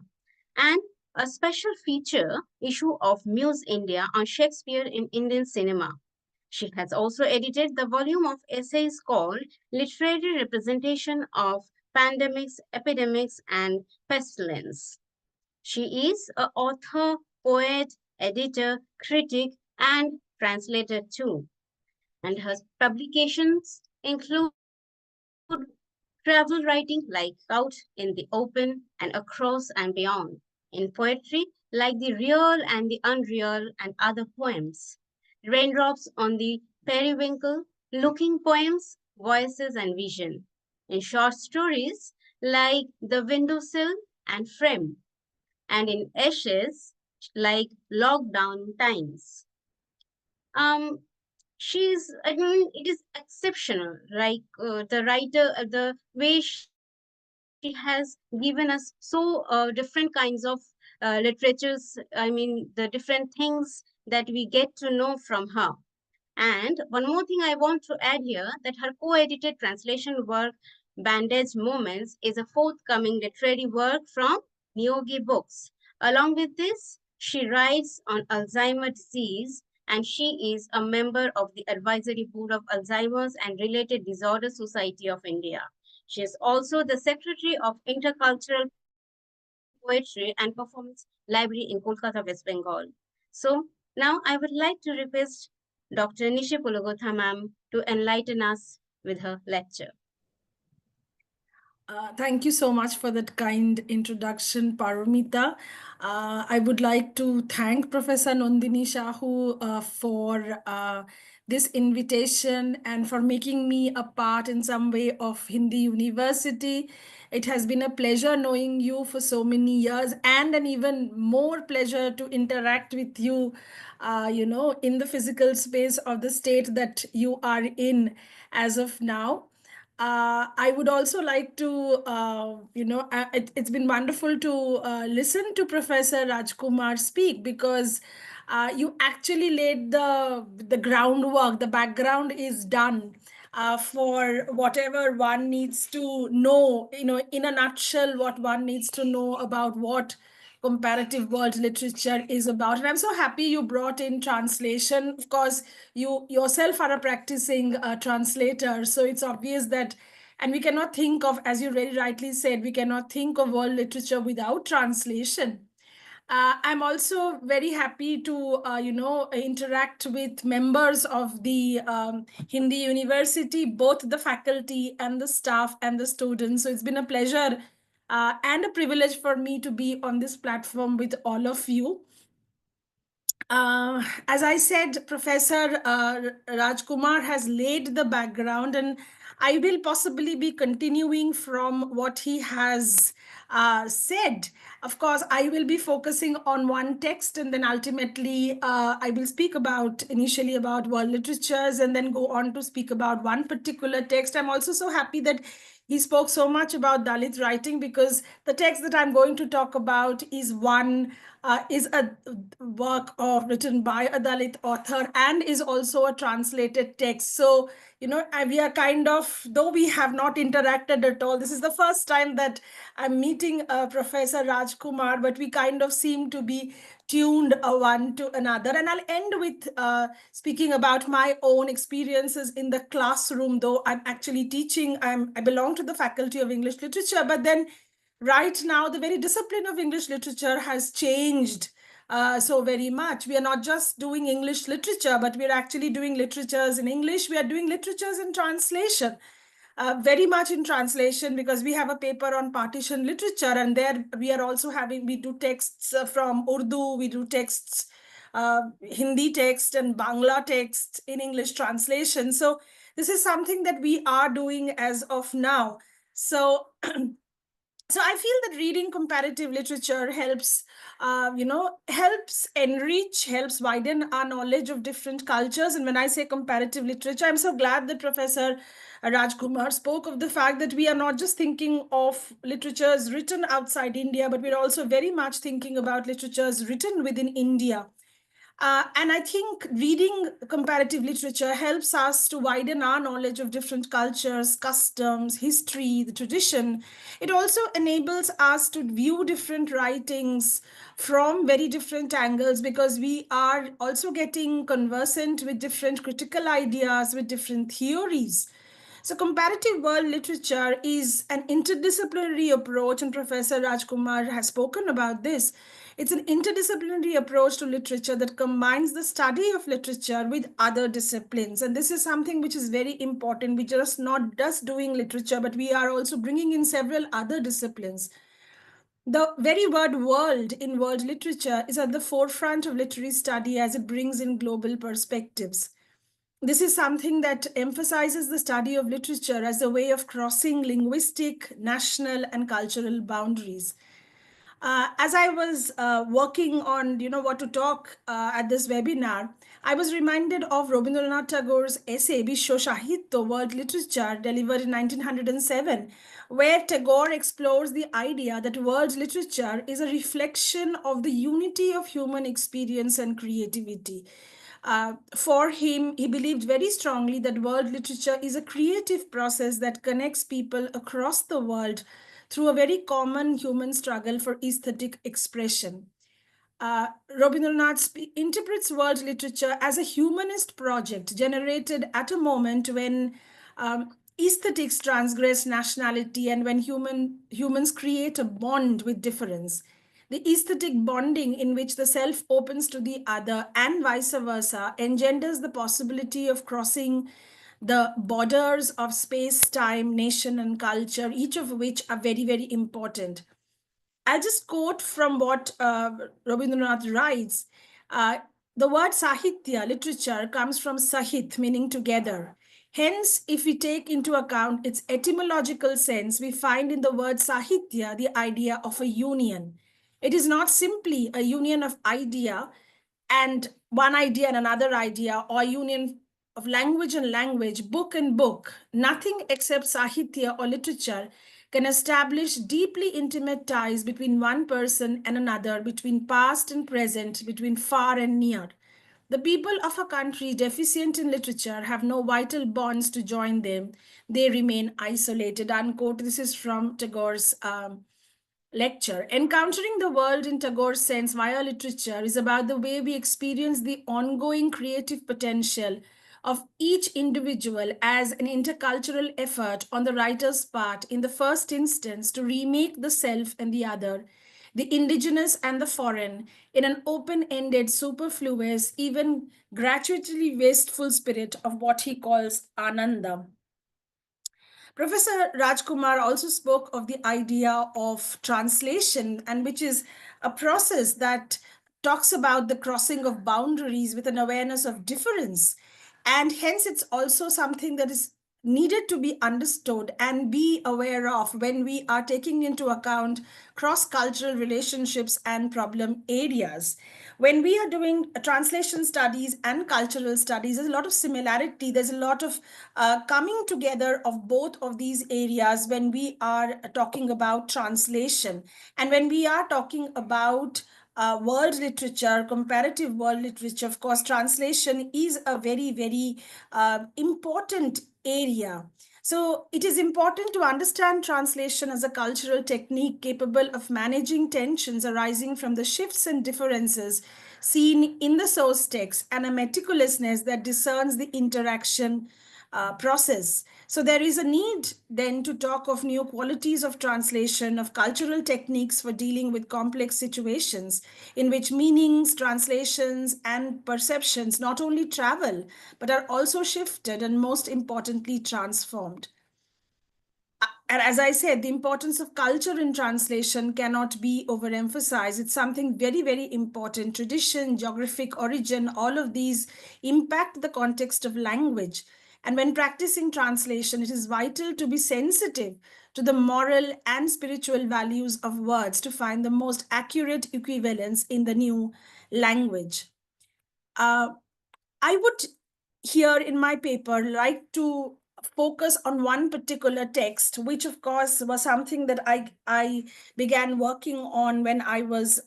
and a special feature issue of Muse India on Shakespeare in Indian cinema. She has also edited the volume of essays called Literary Representation of Pandemics, Epidemics, and Pestilence. She is an author, poet, editor, critic, and translator too. And her publications include travel writing like Out in the Open and Across and Beyond, in poetry like The Real and the Unreal and other poems, Raindrops on the Periwinkle, Looking Poems, Voices and Vision, in short stories like The Windowsill and Frame, and in essays like Lockdown Times. Um, I mean, it is exceptional, like the writer, the way she has given us so different kinds of literatures, I mean, the different things that we get to know from her. And one more thing I want to add here that her co-edited translation work, Bandaged Moments, is a forthcoming literary work from Nyogi Books. Along with this, she writes on Alzheimer's disease and she is a member of the Advisory Board of Alzheimer's and Related Disorders Society of India. She is also the Secretary of Intercultural Poetry and Performance Library in Kolkata, West Bengal. So now I would like to request Dr. Nishi Pulugurtha ma'am to enlighten us with her lecture. Thank you so much for that kind introduction, Paramita. I would like to thank Professor Nandini Sahu for this invitation and for making me a part in some way of Hindi University. It has been a pleasure knowing you for so many years and an even more pleasure to interact with you, in the physical space of the state that you are in as of now. I would also like to, it's been wonderful to listen to Professor Rajkumar speak because you actually laid the groundwork. The background is done for whatever one needs to know, in a nutshell, what one needs to know about what comparative world literature is about. And I'm so happy you brought in translation. Of course, you yourself are a practicing translator, so it's obvious that, and we cannot think of, as you very rightly said, we cannot think of world literature without translation. I'm also very happy to, interact with members of the Hindi University, both the faculty and the staff and the students. So it's been a pleasure and a privilege for me to be on this platform with all of you. As I said, Professor Rajkumar has laid the background, and I will possibly be continuing from what he has said. Of course, I will be focusing on one text, and then ultimately I will speak about initially about world literatures and then go on to speak about one particular text. I'm also so happy that he spoke so much about Dalit writing, because the text that I'm going to talk about is is a work written by a Dalit author and is also a translated text. So, we are kind of, though we have not interacted at all, this is the first time that I'm meeting Professor Rajkumar, but we kind of seem to be tuned one to another. And I'll end with speaking about my own experiences in the classroom, though I'm actually teaching. I belong to the Faculty of English Literature, but then right now the very discipline of English literature has changed so very much. We are not just doing English literature, but we're actually doing literatures in English. We are doing literatures in translation, very much in translation, because we have a paper on partition literature, and there we are also we do texts from Urdu, we do texts, Hindi text and Bangla text in English translation. So this is something that we are doing as of now. So so I feel that reading comparative literature helps helps enrich, helps widen our knowledge of different cultures. And when I say comparative literature, I'm so glad that Professor Rajkumar spoke of the fact that we are not just thinking of literatures written outside India, but we're also very much thinking about literatures written within India. And I think reading comparative literature helps us to widen our knowledge of different cultures, customs, history, the tradition. It also enables us to view different writings from very different angles, because we are also getting conversant with different critical ideas, with different theories. So, comparative world literature is an interdisciplinary approach, and Professor Rajkumar has spoken about this. It's an interdisciplinary approach to literature that combines the study of literature with other disciplines. And this is something which is very important. We're just not just doing literature, but we are also bringing in several other disciplines. The very word world in world literature is at the forefront of literary study, as it brings in global perspectives. This is something that emphasizes the study of literature as a way of crossing linguistic, national, and cultural boundaries. As I was working on, what to talk at this webinar, I was reminded of Rabindranath Tagore's essay, Bishwa Sahitya, World Literature, delivered in 1907, where Tagore explores the idea that world literature is a reflection of the unity of human experience and creativity. For him, he believed very strongly that world literature is a creative process that connects people across the world through a very common human struggle for aesthetic expression. Rabindranath interprets world literature as a humanist project generated at a moment when aesthetics transgress nationality, and when humans create a bond with difference. The aesthetic bonding in which the self opens to the other and vice versa engenders the possibility of crossing the borders of space, time, nation, and culture, each of which are very, very important. I'll just quote from what Rabindranath writes. Uh, the word Sahitya, literature, comes from Sahit, meaning together. Hence, if we take into account its etymological sense, we find in the word Sahitya the idea of a union. It is not simply a union of idea and one idea and another idea, or union of language and language, book and book. Nothing except Sahitya or literature can establish deeply intimate ties between one person and another, between past and present, between far and near. The people of a country deficient in literature have no vital bonds to join them. They remain isolated. Unquote. This is from Tagore's lecture. Encountering the world in Tagore's sense via literature is about the way we experience the ongoing creative potential of each individual as an intercultural effort on the writer's part, in the first instance, to remake the self and the other, the indigenous and the foreign, in an open-ended, superfluous, even gratuitously wasteful spirit of what he calls Ananda. Professor Rajkumar also spoke of the idea of translation, and which is a process that talks about the crossing of boundaries with an awareness of difference. And hence, it's also something that is needed to be understood and be aware of when we are taking into account cross-cultural relationships and problem areas. When we are doing translation studies and cultural studies, there's a lot of similarity. There's a lot of coming together of both of these areas when we are talking about translation. And when we are talking about world literature, comparative world literature, of course, translation is a very, very important area. So it is important to understand translation as a cultural technique capable of managing tensions arising from the shifts and differences seen in the source text and a meticulousness that discerns the interaction process. So there is a need then to talk of new qualities of translation, of cultural techniques for dealing with complex situations in which meanings, translations, and perceptions not only travel, but are also shifted and most importantly transformed. And as I said, the importance of culture in translation cannot be overemphasized. It's something very, very important. Tradition, geographic origin, all of these impact the context of language. And when practicing translation, it is vital to be sensitive to the moral and spiritual values of words to find the most accurate equivalence in the new language. I would here in my paper like to focus on one particular text, which of course was something that I began working on when I was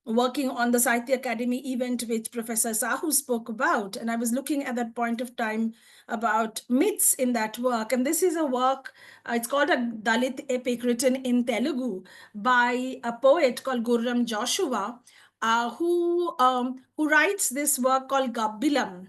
working on the Sahitya Academy event, which Professor Sahu spoke about. And I was looking at that point of time about myths in that work. And this is a work, it's called a Dalit epic written in Telugu by a poet called Gurram Joshua, who writes this work called Gabbilam.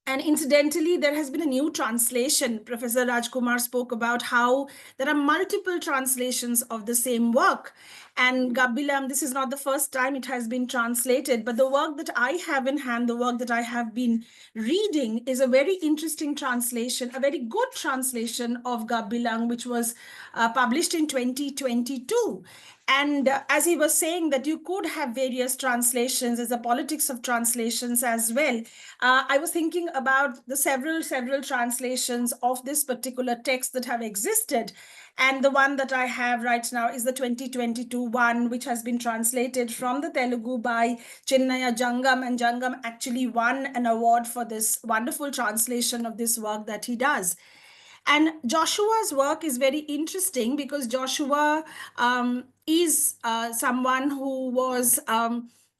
And incidentally, there has been a new translation. Professor Kumar spoke about how there are multiple translations of the same work. And Gabbilam, this is not the first time it has been translated, but the work that I have in hand, the work that I have been reading is a very interesting translation, a very good translation of Gabbilam, which was published in 2022. And as he was saying that you could have various translations, there's a politics of translations as well. I was thinking about the several translations of this particular text that have existed. And the one that I have right now is the 2022 one, which has been translated from the Telugu by Chennaya Jangam. And Jangam actually won an award for this wonderful translation of this work that he does. And Joshua's work is very interesting because Joshua is someone who was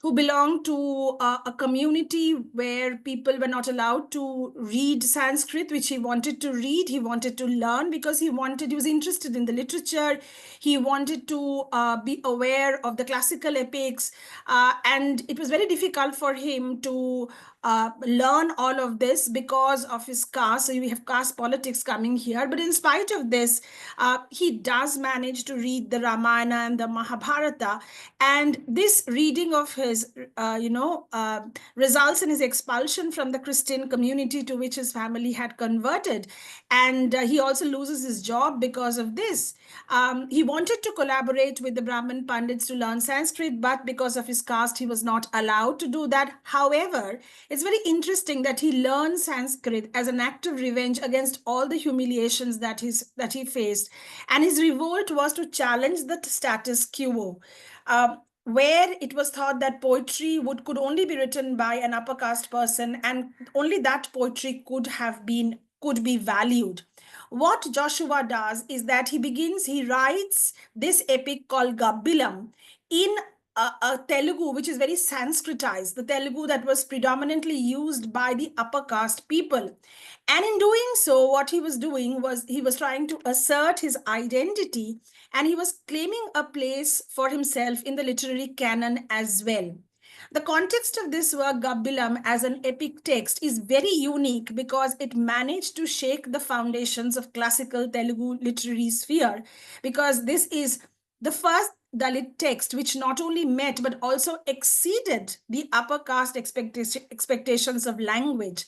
who belonged to a community where people were not allowed to read Sanskrit, which he wanted to read. He wanted to learn because he was interested in the literature. He wanted to be aware of the classical epics. And it was very difficult for him to learn all of this because of his caste. So we have caste politics coming here. But in spite of this, he does manage to read the Ramayana and the Mahabharata. And this reading of his, results in his expulsion from the Christian community to which his family had converted. And he also loses his job because of this. He wanted to collaborate with the Brahmin Pandits to learn Sanskrit, but because of his caste, he was not allowed to do that. However, it's very interesting that he learned Sanskrit as an act of revenge against all the humiliations that he faced. And his revolt was to challenge the status quo, where it was thought that poetry could only be written by an upper caste person, and only that poetry could be valued. What Joshua does is that he writes this epic called Gabbilam in a Telugu, which is very Sanskritized, the Telugu that was predominantly used by the upper caste people. And in doing so, what he was doing was he was trying to assert his identity, and he was claiming a place for himself in the literary canon as well. The context of this work, Gabbilam, as an epic text is very unique because it managed to shake the foundations of classical Telugu literary sphere, because this is the first Dalit text which not only met but also exceeded the upper caste expectations of language.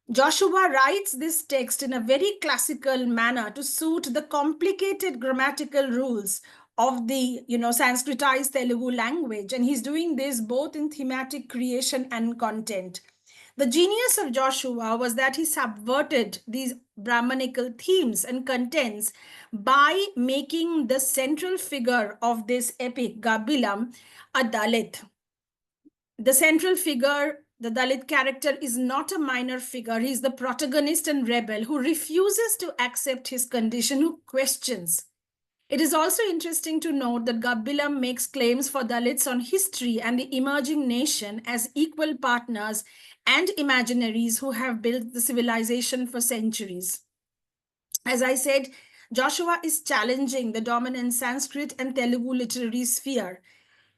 Joshua writes this text in a very classical manner to suit the complicated grammatical rules of the Sanskritized Telugu language. And he's doing this both in thematic creation and content. The genius of Joshua was that he subverted these Brahmanical themes and contents by making the central figure of this epic, Gabilam, a Dalit. The central figure, the Dalit character, is not a minor figure. He's the protagonist and rebel who refuses to accept his condition, who questions. It is also interesting to note that Gabilam makes claims for Dalits on history and the emerging nation as equal partners and imaginaries who have built the civilization for centuries. As I said, Joshua is challenging the dominant Sanskrit and Telugu literary sphere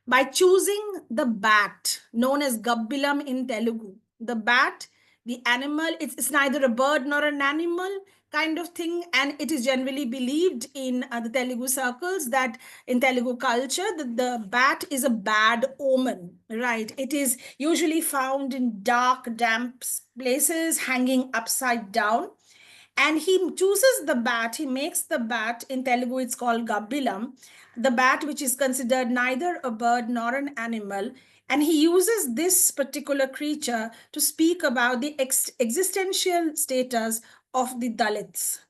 by choosing the bat, known as Gabbilam in Telugu. The bat, the animal, it's neither a bird nor an animal kind of thing, and it is generally believed in the Telugu circles that in Telugu culture that the bat is a bad omen, right? It is usually found in dark, damp places, hanging upside down. And he chooses the bat, he makes the bat, in Telugu it's called Gabbilam, the bat which is considered neither a bird nor an animal. And he uses this particular creature to speak about the existential status of the Dalits.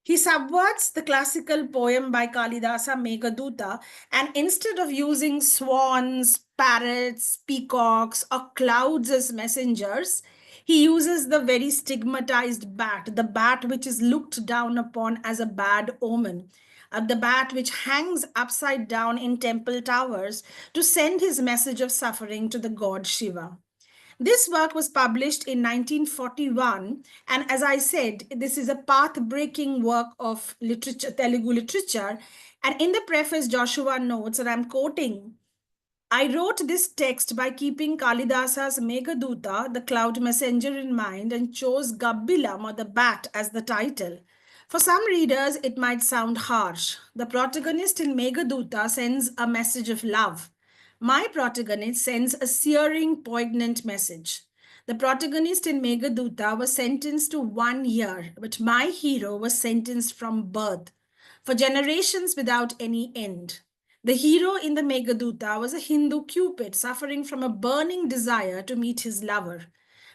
He subverts the classical poem by Kalidasa Meghaduta, and instead of using swans, parrots, peacocks, or clouds as messengers, he uses the very stigmatized bat, the bat which is looked down upon as a bad omen, the bat which hangs upside down in temple towers to send his message of suffering to the god Shiva. This work was published in 1941, and as I said, this is a path-breaking work of literature, Telugu literature. And in the preface, Joshua notes, and I'm quoting, I wrote this text by keeping Kalidasa's Meghaduta, the cloud messenger, in mind and chose Gabbilam, or the bat, as the title. For some readers, it might sound harsh. The protagonist in Meghaduta sends a message of love. My protagonist sends a searing, poignant message. The protagonist in Meghaduta was sentenced to 1 year, but my hero was sentenced from birth, for generations without any end. The hero in the Meghaduta was a Hindu Cupid suffering from a burning desire to meet his lover.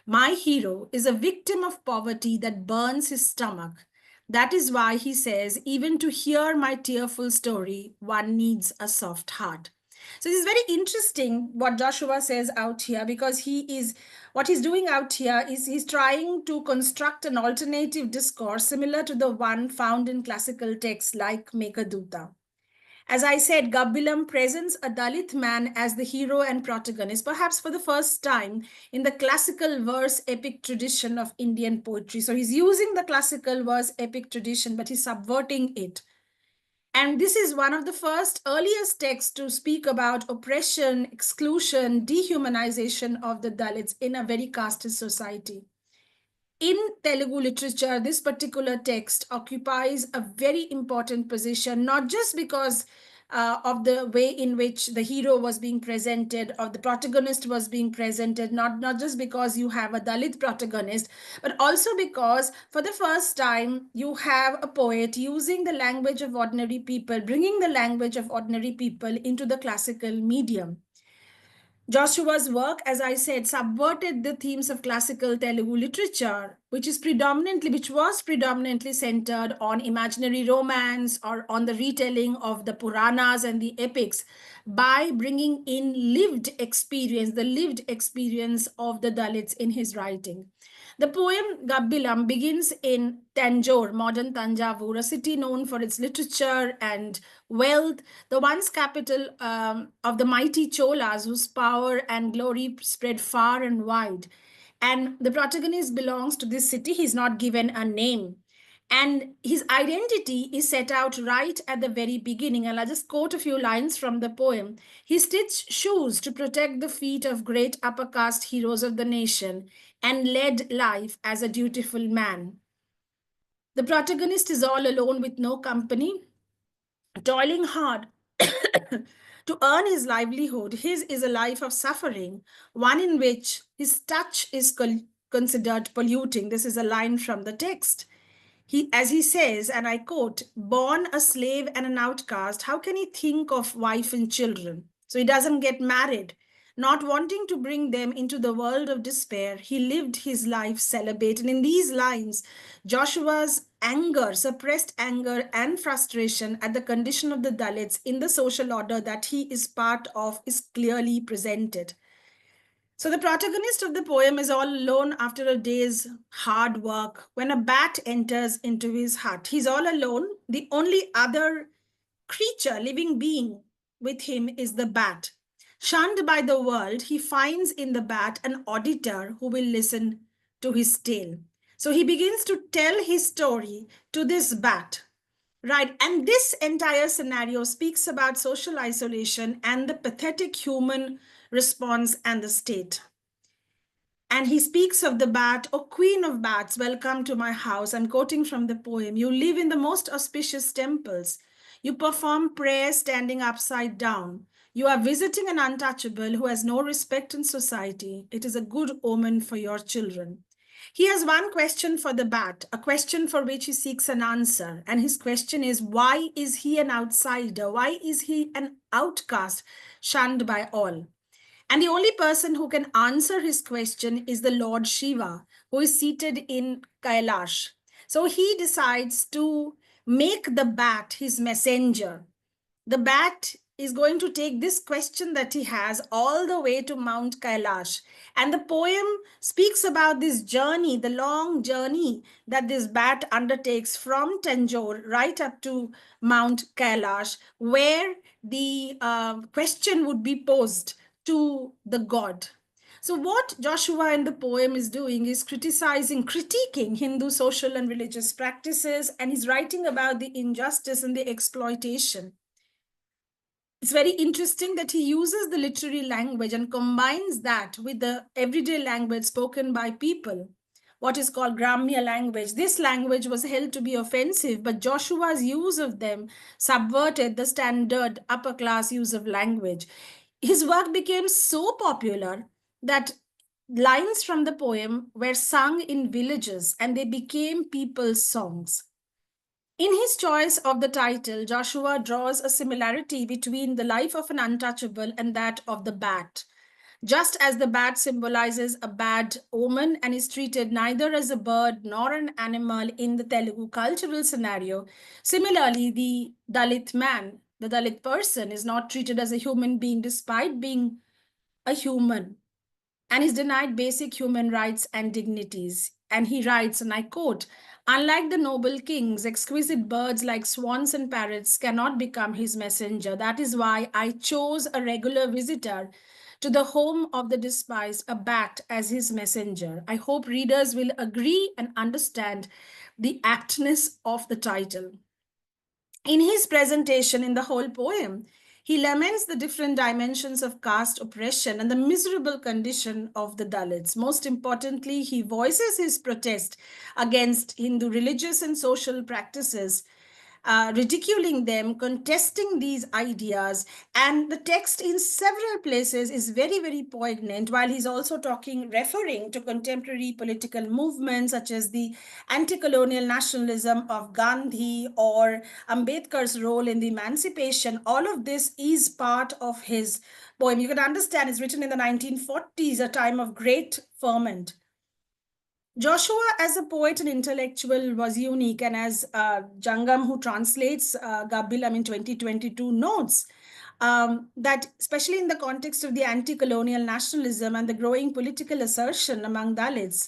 My hero is a victim of poverty that burns his stomach. That is why he says, even to hear my tearful story, one needs a soft heart. So this is very interesting what Joshua says out here, because what he's doing out here is he's trying to construct an alternative discourse similar to the one found in classical texts like Meghaduta. As I said, Gabbilam presents a Dalit man as the hero and protagonist, perhaps for the first time in the classical verse epic tradition of Indian poetry. So he's using the classical verse epic tradition, but he's subverting it. And this is one of the first earliest texts to speak about oppression, exclusion, dehumanization of the Dalits in a very casteist society. In Telugu literature, this particular text occupies a very important position, not just because of the way in which the hero was being presented or the protagonist was being presented, not just because you have a Dalit protagonist, but also because for the first time you have a poet using the language of ordinary people, bringing the language of ordinary people into the classical medium. Joshua's work, as I said, subverted the themes of classical Telugu literature, which was predominantly centered on imaginary romance or on the retelling of the Puranas and the epics, by bringing in the lived experience of the Dalits in his writing. The poem Gabbilam begins in Tanjore, modern Tanjavur, a city known for its literature and wealth, the once capital of the mighty Cholas, whose power and glory spread far and wide. And the protagonist belongs to this city. He's not given a name. And his identity is set out right at the very beginning. And I'll just quote a few lines from the poem. He stitched shoes to protect the feet of great upper caste heroes of the nation and led life as a dutiful man. The protagonist is all alone with no company, toiling hard to earn his livelihood. His is a life of suffering, one in which his touch is considered polluting. This is a line from the text. As he says, and I quote, born a slave and an outcast, how can he think of wife and children? So he doesn't get married. Not wanting to bring them into the world of despair, he lived his life celibate. And in these lines, Joshua's anger, suppressed anger and frustration at the condition of the Dalits in the social order that he is part of is clearly presented. So the protagonist of the poem is all alone after a day's hard work when a bat enters into his hut. He's all alone. The only other creature, living being with him is the bat. Shunned by the world, he finds in the bat an auditor who will listen to his tale. So he begins to tell his story to this bat. Right. And this entire scenario speaks about social isolation and the pathetic human response and the state. And he speaks of the bat, "O queen of bats, welcome to my house." I'm quoting from the poem. "You live in the most auspicious temples. You perform prayers standing upside down. You are visiting an untouchable who has no respect in society. It is a good omen for your children." He has one question for the bat, a question for which he seeks an answer. And his question is, why is he an outsider? Why is he an outcast, shunned by all? And the only person who can answer his question is the Lord Shiva, who is seated in Kailash. So he decides to make the bat his messenger. The bat is going to take this question that he has all the way to Mount Kailash. And the poem speaks about this journey, the long journey that this bat undertakes from Tanjore right up to Mount Kailash, where the question would be posed to the god. So what Joshua in the poem is doing is critiquing Hindu social and religious practices, and he's writing about the injustice and the exploitation. It's very interesting that he uses the literary language and combines that with the everyday language spoken by people, what is called Gramya language. This language was held to be offensive, but Joshua's use of them subverted the standard upper class use of language. His work became so popular that lines from the poem were sung in villages and they became people's songs. In his choice of the title, Joshua draws a similarity between the life of an untouchable and that of the bat. Just as the bat symbolizes a bad omen and is treated neither as a bird nor an animal in the Telugu cultural scenario, similarly, the Dalit man, the Dalit person, is not treated as a human being despite being a human, and is denied basic human rights and dignities. And he writes, and I quote, "Unlike the noble kings, exquisite birds like swans and parrots cannot become his messenger. That is why I chose a regular visitor to the home of the despised, a bat, as his messenger." I hope readers will agree and understand the aptness of the title. In his presentation in the whole poem, he laments the different dimensions of caste oppression and the miserable condition of the Dalits. Most importantly, he voices his protest against Hindu religious and social practices, ridiculing them, contesting these ideas. And the text in several places is very, very poignant, while he's also referring to contemporary political movements such as the anti-colonial nationalism of Gandhi or Ambedkar's role in the emancipation. All of this is part of his poem. You can understand it's written in the 1940s, a time of great ferment. Joshua, as a poet and intellectual, was unique. And as Jangam, who translates Gabilam in 2022, notes, that especially in the context of the anti-colonial nationalism and the growing political assertion among Dalits,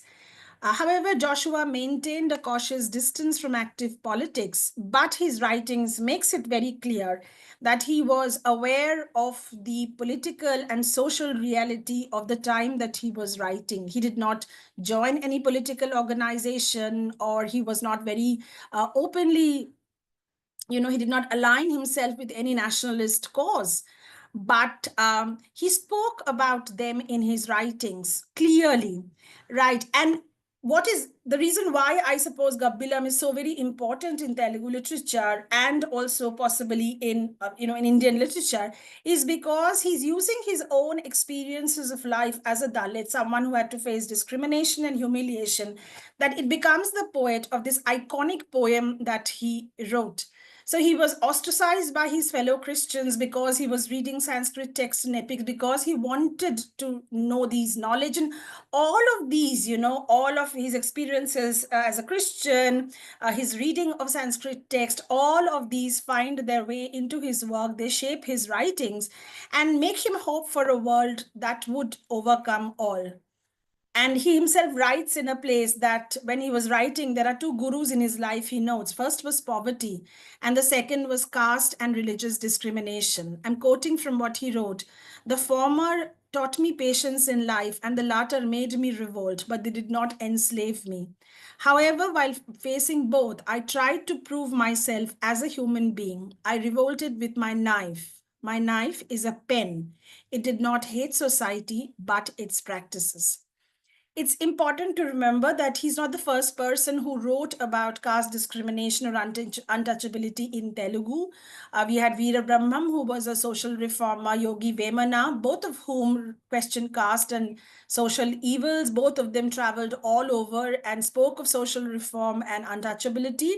however, Joshua maintained a cautious distance from active politics, but his writings makes it very clear that he was aware of the political and social reality of the time that he was writing. He did not join any political organization, or he was not very openly, he did not align himself with any nationalist cause. But he spoke about them in his writings clearly, right? And what is the reason why I suppose Gabbilam is so very important in Telugu literature and also possibly in Indian literature is because he's using his own experiences of life as a Dalit, someone who had to face discrimination and humiliation, that it becomes the poet of this iconic poem that he wrote. So he was ostracized by his fellow Christians because he was reading Sanskrit texts and epics, because he wanted to know these knowledge. And all of these, all of his experiences as a Christian, his reading of Sanskrit text, all of these find their way into his work. They shape his writings and make him hope for a world that would overcome all. And he himself writes in a place that when he was writing, there are two gurus in his life, he notes. First was poverty, and the second was caste and religious discrimination. I'm quoting from what he wrote. The former taught me patience in life, and the latter made me revolt, but they did not enslave me. However, while facing both, I tried to prove myself as a human being. I revolted with my knife. My knife is a pen. It did not hate society, but its practices. It's important to remember that he's not the first person who wrote about caste discrimination or untouchability in Telugu. We had Veera Brahmam, who was a social reformer, Yogi Vemana, both of whom questioned caste and social evils. Both of them traveled all over and spoke of social reform and untouchability.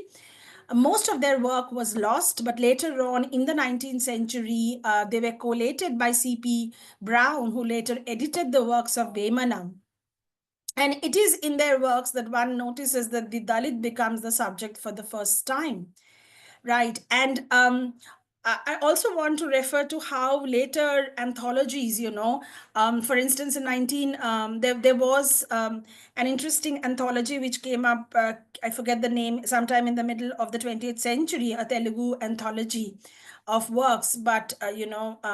Most of their work was lost, but later on in the 19th century, they were collated by C.P. Brown, who later edited the works of Vemana. And it is in their works that one notices that the Dalit becomes the subject for the first time, right? And I also want to refer to how later anthologies, for instance, in there was an interesting anthology which came up, I forget the name, sometime in the middle of the 20th century, a Telugu anthology of works, but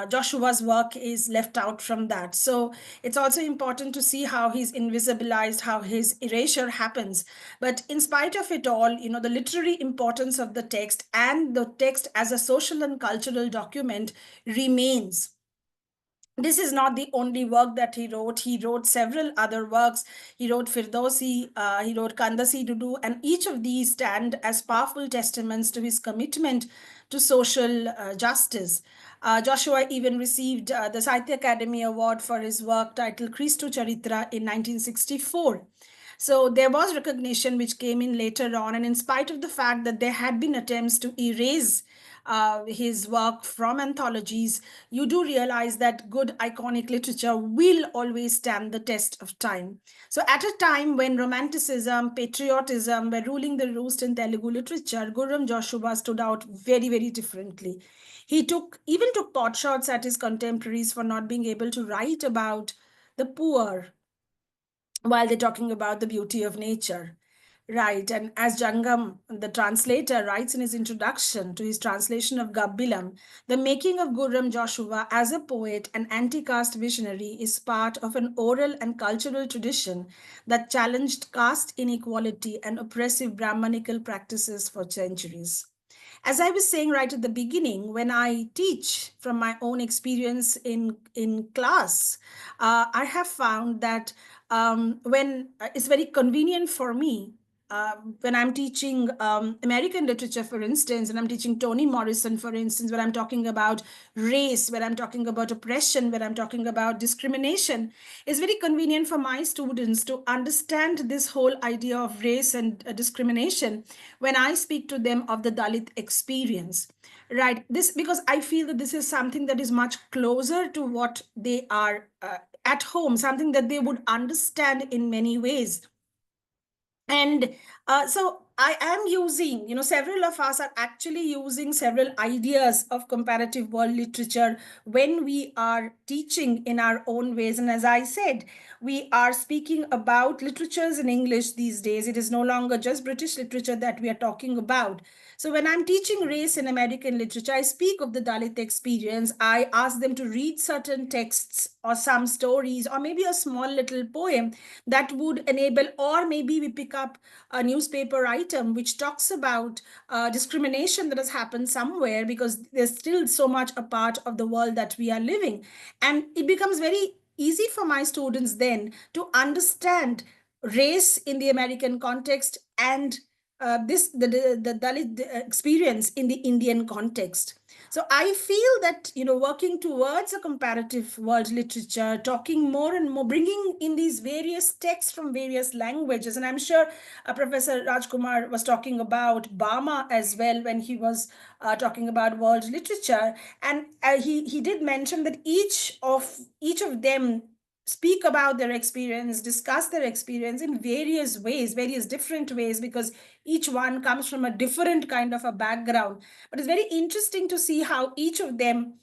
Joshua's work is left out from that. So it's also important to see how he's invisibilized, how his erasure happens. But in spite of it all, the literary importance of the text and the text as a social and cultural document remains. This is not the only work that he wrote. He wrote several other works. He wrote Firdausi, he wrote Kandasi Dudu, and each of these stand as powerful testaments to his commitment to social justice. Joshua even received the Sahitya Academy Award for his work titled Christu Charitra in 1964. So there was recognition which came in later on, and in spite of the fact that there had been attempts to erase his work from anthologies, you do realize that good iconic literature will always stand the test of time. So at a time when romanticism, patriotism were ruling the roost in Telugu literature, Gurram Joshua stood out very, very differently. He even took potshots at his contemporaries for not being able to write about the poor while they're talking about the beauty of nature. Right, and as Jangam, the translator, writes in his introduction to his translation of Gabbilam, the making of Gurram Joshua as a poet and anti-caste visionary is part of an oral and cultural tradition that challenged caste inequality and oppressive Brahmanical practices for centuries. As I was saying right at the beginning, when I teach from my own experience in class, I have found that when it's very convenient for me when I'm teaching American literature, for instance, and I'm teaching Toni Morrison, for instance, when I'm talking about race, when I'm talking about oppression, when I'm talking about discrimination, it's very convenient for my students to understand this whole idea of race and discrimination when I speak to them of the Dalit experience. Right, this because I feel that this is something that is much closer to what they are at home, something that they would understand in many ways. And so I am using, several of us are actually using several ideas of comparative world literature when we are teaching in our own ways. And as I said, we are speaking about literatures in English these days. It is no longer just British literature that we are talking about. So when I'm teaching race in American literature, I speak of the Dalit experience. I ask them to read certain texts or some stories or maybe a small little poem that would enable, or maybe we pick up a newspaper item which talks about discrimination that has happened somewhere, because there's still so much a part of the world that we are living. And it becomes very easy for my students then to understand race in the American context and the Dalit experience in the Indian context. So I feel that, working towards a comparative world literature, talking more and more, bringing in these various texts from various languages, and I'm sure Professor Rajkumar was talking about Bama as well when he was talking about world literature, and he did mention that each of them speak about their experience, discuss their experience in various ways, various different ways, because each one comes from a different kind of a background. But it's very interesting to see how each of them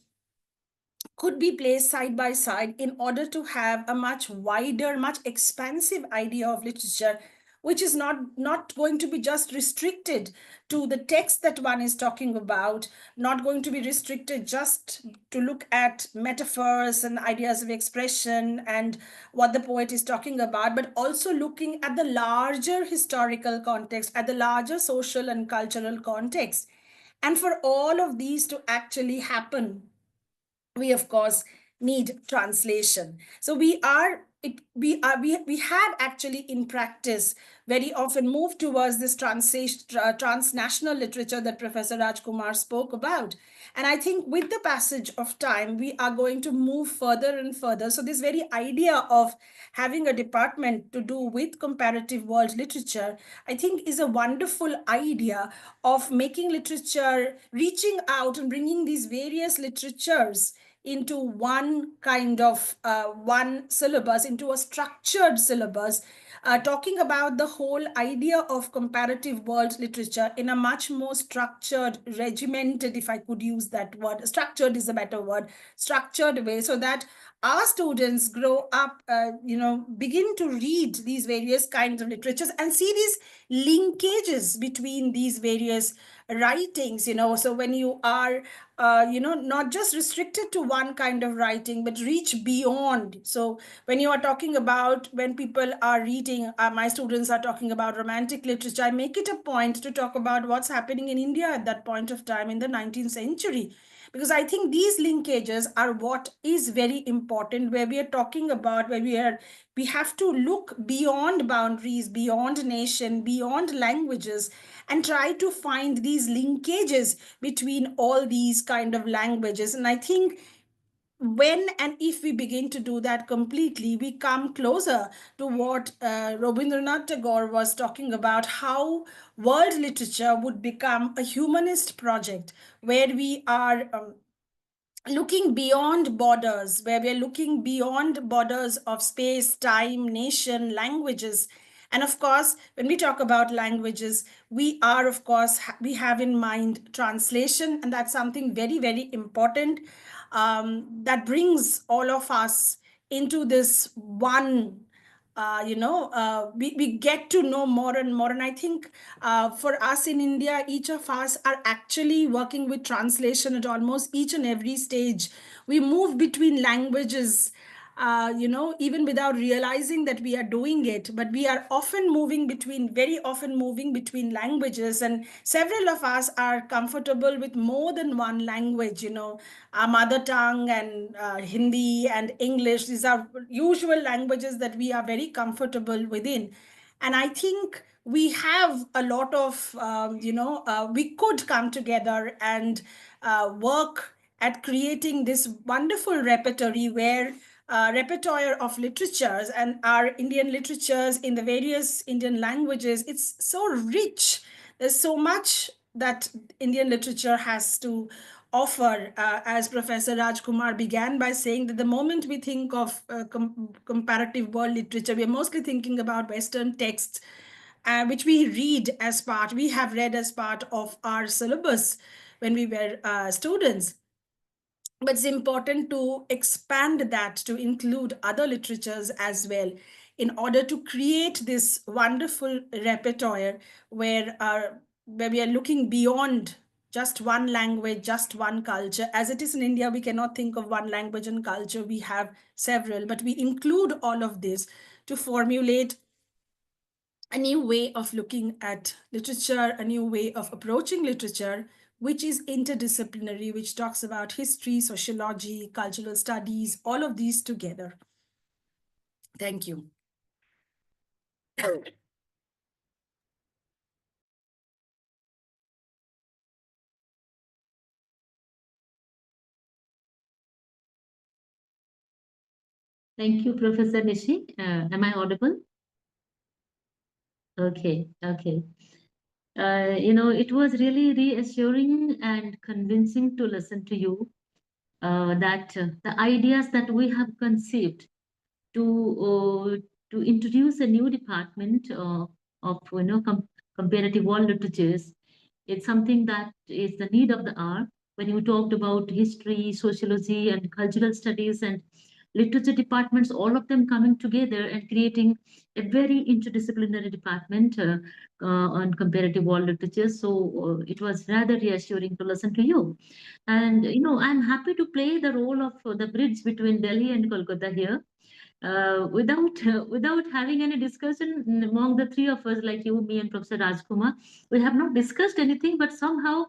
could be placed side by side in order to have a much wider, much expansive idea of literature, which is not going to be just restricted to the text that one is talking about, not going to be restricted just to look at metaphors and ideas of expression and what the poet is talking about, but also looking at the larger historical context, at the larger social and cultural context. And for all of these to actually happen, we of course need translation. So we have actually in practice very often moved towards this transnational literature that Professor Rajkumar spoke about. And I think with the passage of time, we are going to move further and further. So this very idea of having a department to do with comparative world literature, I think is a wonderful idea of making literature, reaching out and bringing these various literatures into one kind of one syllabus, into a structured syllabus, talking about the whole idea of comparative world literature in a much more structured, regimented, if I could use that word, structured is a better word, structured way, so that our students grow up, begin to read these various kinds of literatures and see these linkages between these various writings. So when you are not just restricted to one kind of writing, but reach beyond. So when you are talking about, when people are reading, my students are talking about romantic literature, I make it a point to talk about what's happening in India at that point of time in the 19th century. Because I think these linkages are what is very important, where we are talking about, we have to look beyond boundaries, beyond nation, beyond languages, and try to find these linkages between all these kind of languages. And I think when and if we begin to do that completely, we come closer to what Rabindranath Tagore was talking about, how world literature would become a humanist project, where we are looking beyond borders, where we're looking beyond borders of space, time, nation, languages. And of course, when we talk about languages, we are, of course, we have in mind translation, and that's something very, very important, that brings all of us into this one. We get to know more and more. And I think for us in India, each of us are actually working with translation at almost each and every stage. We move between languages, even without realizing that we are doing it, but we are very often moving between languages. And several of us are comfortable with more than one language, our mother tongue and Hindi and English. These are usual languages that we are very comfortable within. And I think we have a lot of, we could come together and work at creating this wonderful repertory, where repertoire of literatures and our Indian literatures in the various Indian languages, it's so rich. There's so much that Indian literature has to offer. As Professor Rajkumar began by saying, that the moment we think of comparative world literature, we are mostly thinking about Western texts, which we have read as part of our syllabus when we were students. But it's important to expand that to include other literatures as well, in order to create this wonderful repertoire, where we are looking beyond just one language, just one culture. As it is in India, we cannot think of one language and culture. We have several, but we include all of this to formulate a new way of looking at literature, a new way of approaching literature, which is interdisciplinary, which talks about history, sociology, cultural studies, all of these together. Thank you. Thank you, Professor Nishi. Am I audible? Okay, okay. It was really reassuring and convincing to listen to you that the ideas that we have conceived to introduce a new department of comparative world literatures. It's something that is the need of the hour. When you talked about history, sociology, and cultural studies and literature departments, all of them coming together and creating a very interdisciplinary department on comparative world literature. So it was rather reassuring to listen to you. And I'm happy to play the role of the bridge between Delhi and Kolkata here without having any discussion among the three of us, like you, me, and Professor Rajkumar. We have not discussed anything, but somehow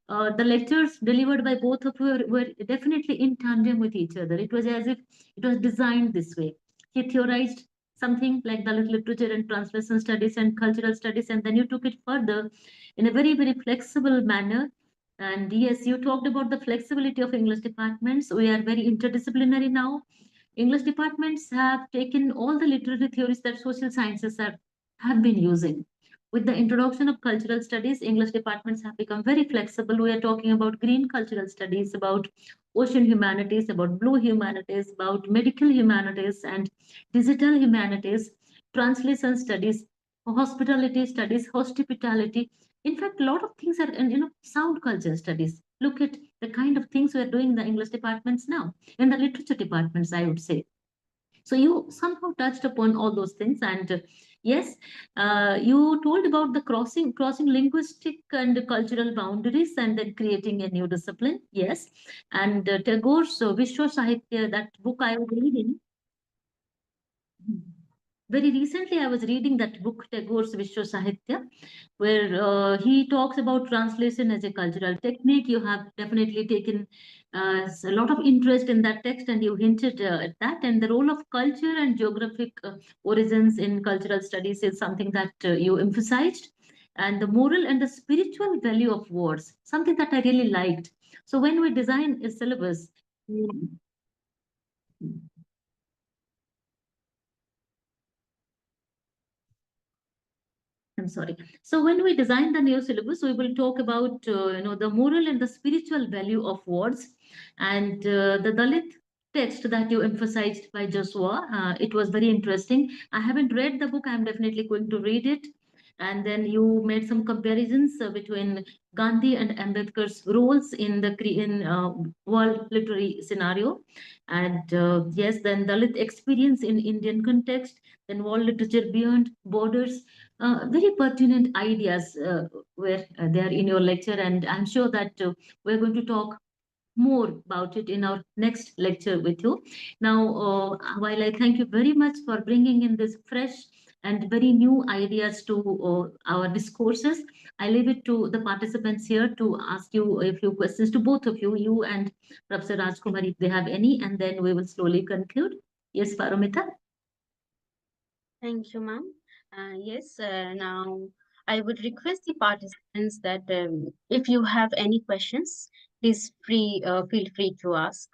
the lectures delivered by both of you were definitely in tandem with each other. It was as if it was designed this way. He theorized something like Dalit literature and translation studies and cultural studies, and then you took it further in a very, very flexible manner. And yes, you talked about the flexibility of English departments. We are very interdisciplinary now. English departments have taken all the literary theories that social sciences have been using. With the introduction of cultural studies, English departments have become very flexible. We are talking about green cultural studies, about ocean humanities, about blue humanities, about medical humanities and digital humanities, translation studies, hospitality studies, hospitality. In fact, a lot of things are, and sound culture studies. Look at the kind of things we are doing in the English departments now, in the literature departments, I would say. So you somehow touched upon all those things, and yes, you told about the crossing linguistic and cultural boundaries, and then creating a new discipline. Yes, and Tagore's Vishwa Sahitya, that book I was reading. Very recently, I was reading that book, Tagore's Vishwa Sahitya, where he talks about translation as a cultural technique. You have definitely taken a lot of interest in that text, and you hinted at that. And the role of culture and geographic origins in cultural studies is something that you emphasized. And the moral and the spiritual value of words, something that I really liked. So when we design a syllabus, I'm sorry. So when we design the new syllabus, we will talk about the moral and the spiritual value of words, and the Dalit text that you emphasized by Joshua. It was very interesting. I haven't read the book. I'm definitely going to read it. And then you made some comparisons between Gandhi and Ambedkar's roles in the world literary scenario, and yes, then Dalit experience in Indian context, then world literature beyond borders, very pertinent ideas were there in your lecture, and I'm sure that we're going to talk more about it in our next lecture with you. Now, while I thank you very much for bringing in this fresh and very new ideas to our discourses, I leave it to the participants here to ask you a few questions to both of you, you and Professor Rajkumar, if they have any, and then we will slowly conclude. Yes, Paromita? Thank you, ma'am. Yes, now I would request the participants that if you have any questions, please feel free to ask.